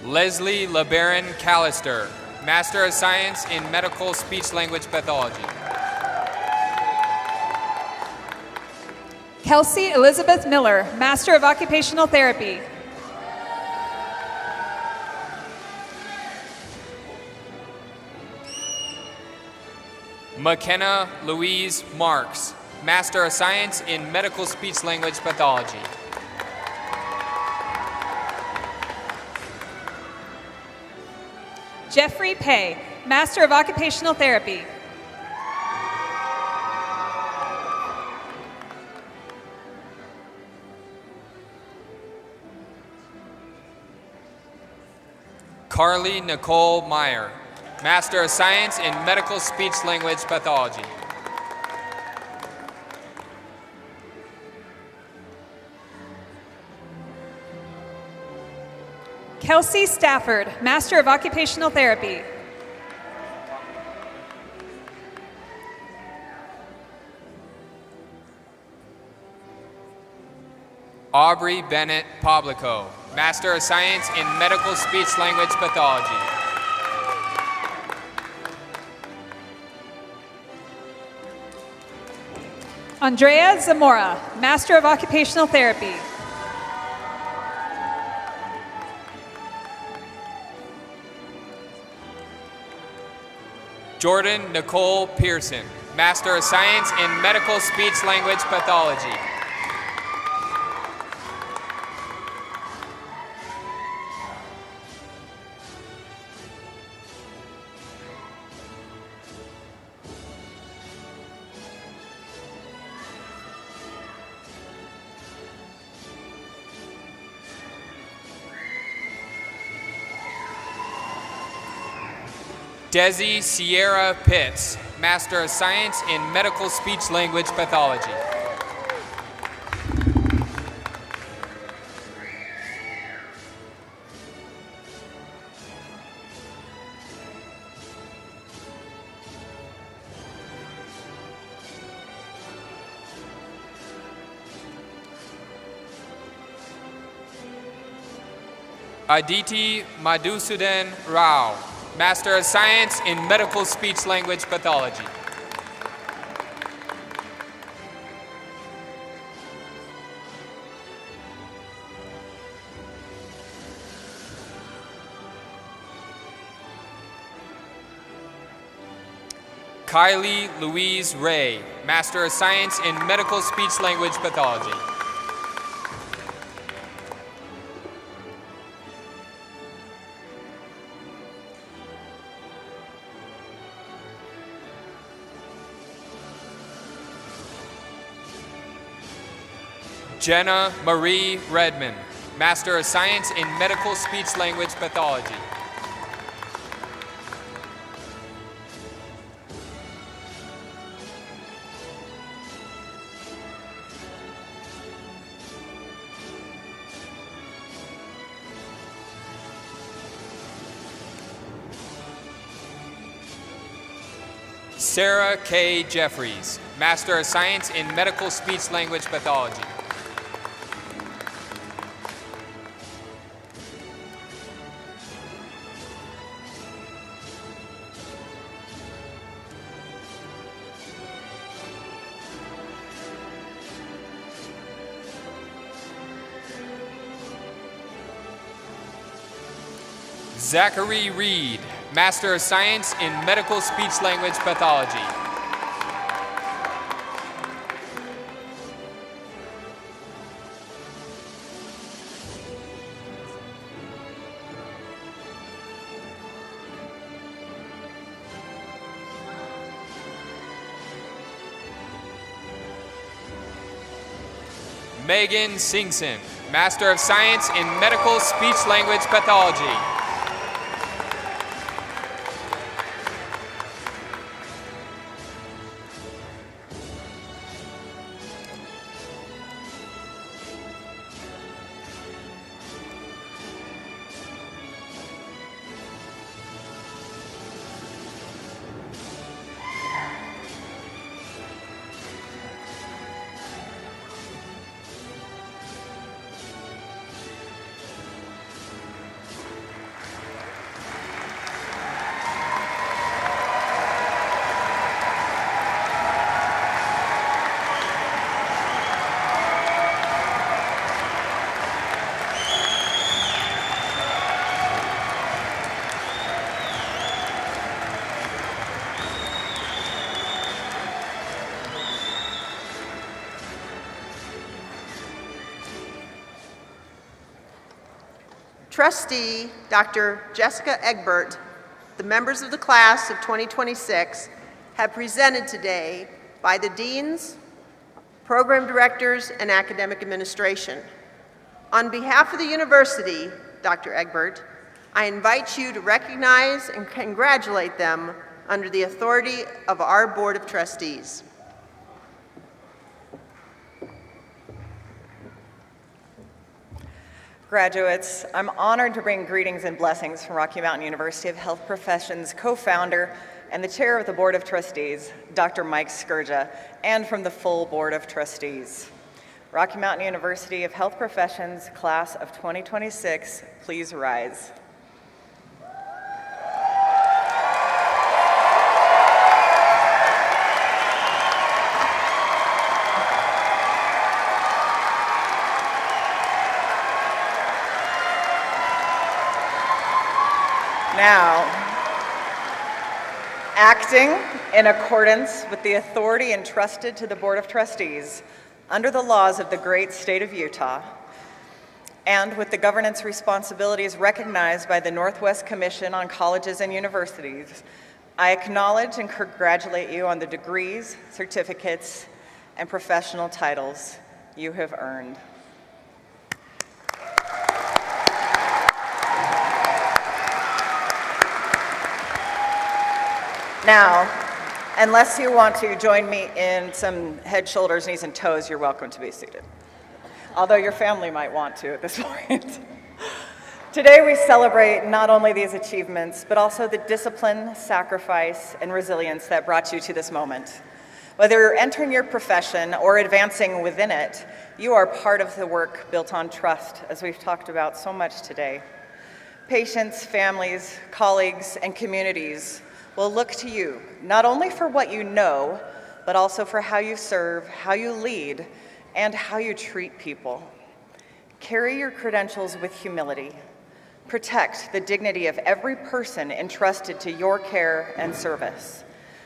Leslie LeBaron Callister, Master of Science in Medical Speech Language Pathology. Kelsey Elizabeth Miller, Master of Occupational Therapy. McKenna Louise Marks, Master of Science in Medical Speech Language Pathology. Jeffrey Pay, Master of Occupational Therapy. Carly Nicole Meyer, Master of Science in Medical Speech Language Pathology. Kelsey Stafford, Master of Occupational Therapy. Aubrey Bennett Poblico, Master of Science in Medical Speech Language Pathology. Andrea Zamora, Master of Occupational Therapy. Jordan Nicole Pearson, Master of Science in Medical Speech Language Pathology. Desi Sierra Pitts, Master of Science in Medical Speech Language Pathology. Aditi Madhusudan Rao, Master of Science in Medical Speech Language Pathology. Kylie Louise Ray, Master of Science in Medical Speech Language Pathology. Jenna Marie Redmond, Master of Science in Medical Speech Language Pathology. Sarah K. Jeffries, Master of Science in Medical Speech Language Pathology. Zachary Reed, Master of Science in Medical Speech Language Pathology. Megan Singson, Master of Science in Medical Speech Language Pathology. Trustee Dr. Jessica Egbert, the members of the class of 2026 have presented today by the deans, program directors, and academic administration. On behalf of the university, Dr. Egbert, I invite you to recognize and congratulate them under the authority of our Board of Trustees. Graduates, I'm honored to bring greetings and blessings from Rocky Mountain University of Health Professions co-founder and the chair of the Board of Trustees, Dr. Mike Skurja, and from the full Board of Trustees. Rocky Mountain University of Health Professions, class of 2026, please rise. Now, acting in accordance with the authority entrusted to the Board of Trustees under the laws of the great state of Utah, and with the governance responsibilities recognized by the Northwest Commission on Colleges and Universities, I acknowledge and congratulate you on the degrees, certificates, and professional titles you have earned. Now, unless you want to join me in some head, shoulders, knees, and toes, you're welcome to be seated. Although your family might want to at this point. Today we celebrate not only these achievements, but also the discipline, sacrifice, and resilience that brought you to this moment. Whether you're entering your profession or advancing within it, you are part of the work built on trust, as we've talked about so much today. Patients, families, colleagues, and communities will look to you, not only for what you know, but also for how you serve, how you lead, and how you treat people. Carry your credentials with humility. Protect the dignity of every person entrusted to your care and service.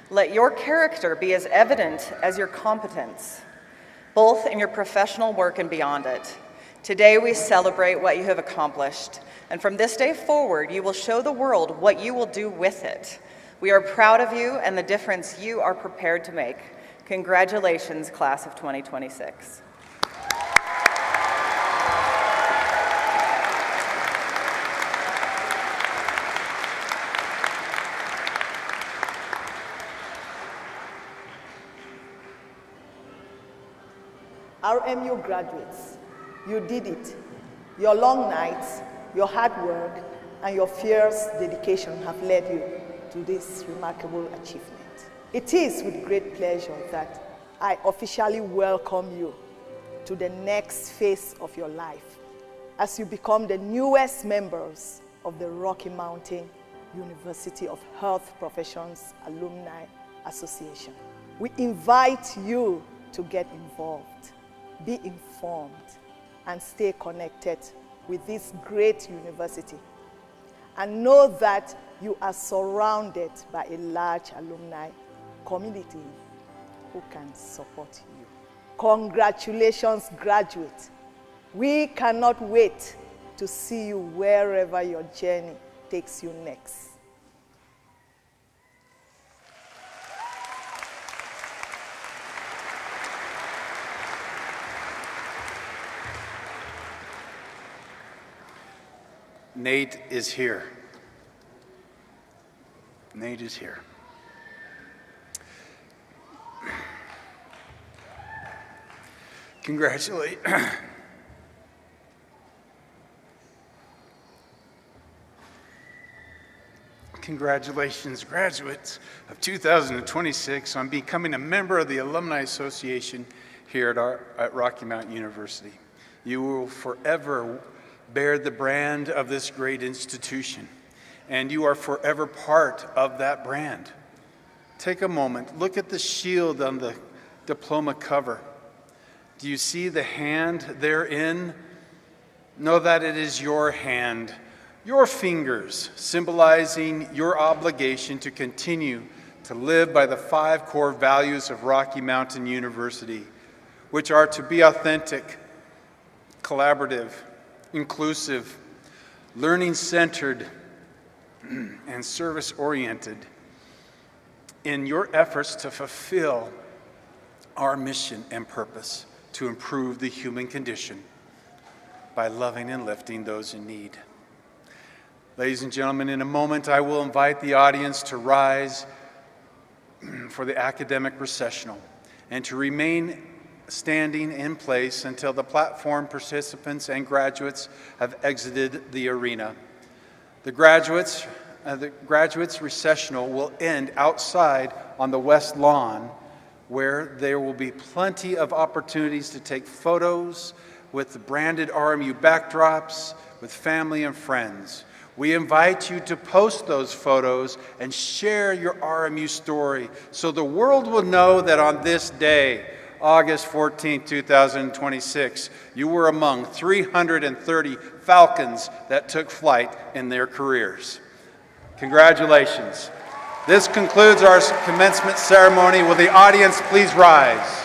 Let your character be as evident as your competence, both in your professional work and beyond it. Today we celebrate what you have accomplished, and from this day forward, you will show the world what you will do with it. We are proud of you and the difference you are prepared to make. Congratulations, class of 2026. RMU graduates, you did it. Your long nights, your hard work, and your fierce dedication have led you to this remarkable achievement. It is with great pleasure that I officially welcome you to the next phase of your life as you become the newest members of the Rocky Mountain University of Health Professions Alumni Association. We invite you to get involved, be informed, and stay connected with this great university. And know that you are surrounded by a large alumni community who can support you. Congratulations, graduates. We cannot wait to see you wherever your journey takes you next. Nate is here. Nate is here. Congratulations, graduates of 2026, on becoming a member of the Alumni Association here at Rocky Mountain University. You will forever bear the brand of this great institution, and you are forever part of that brand. Take a moment, look at the shield on the diploma cover. Do you see the hand therein? Know that it is your hand, your fingers, symbolizing your obligation to continue to live by the 5 core values of Rocky Mountain University, which are to be authentic, collaborative, inclusive, learning-centered, and service-oriented in your efforts to fulfill our mission and purpose to improve the human condition by loving and lifting those in need. Ladies and gentlemen, in a moment I will invite the audience to rise for the academic recessional and to remain standing in place until the platform participants and graduates have exited the arena. The graduates recessional will end outside on the west lawn, where there will be plenty of opportunities to take photos with the branded RMU backdrops with family and friends. We invite you to post those photos and share your RMU story so the world will know that on this day, August 14, 2026, you were among 330 Falcons that took flight in their careers. Congratulations. This concludes our commencement ceremony. Will the audience please rise?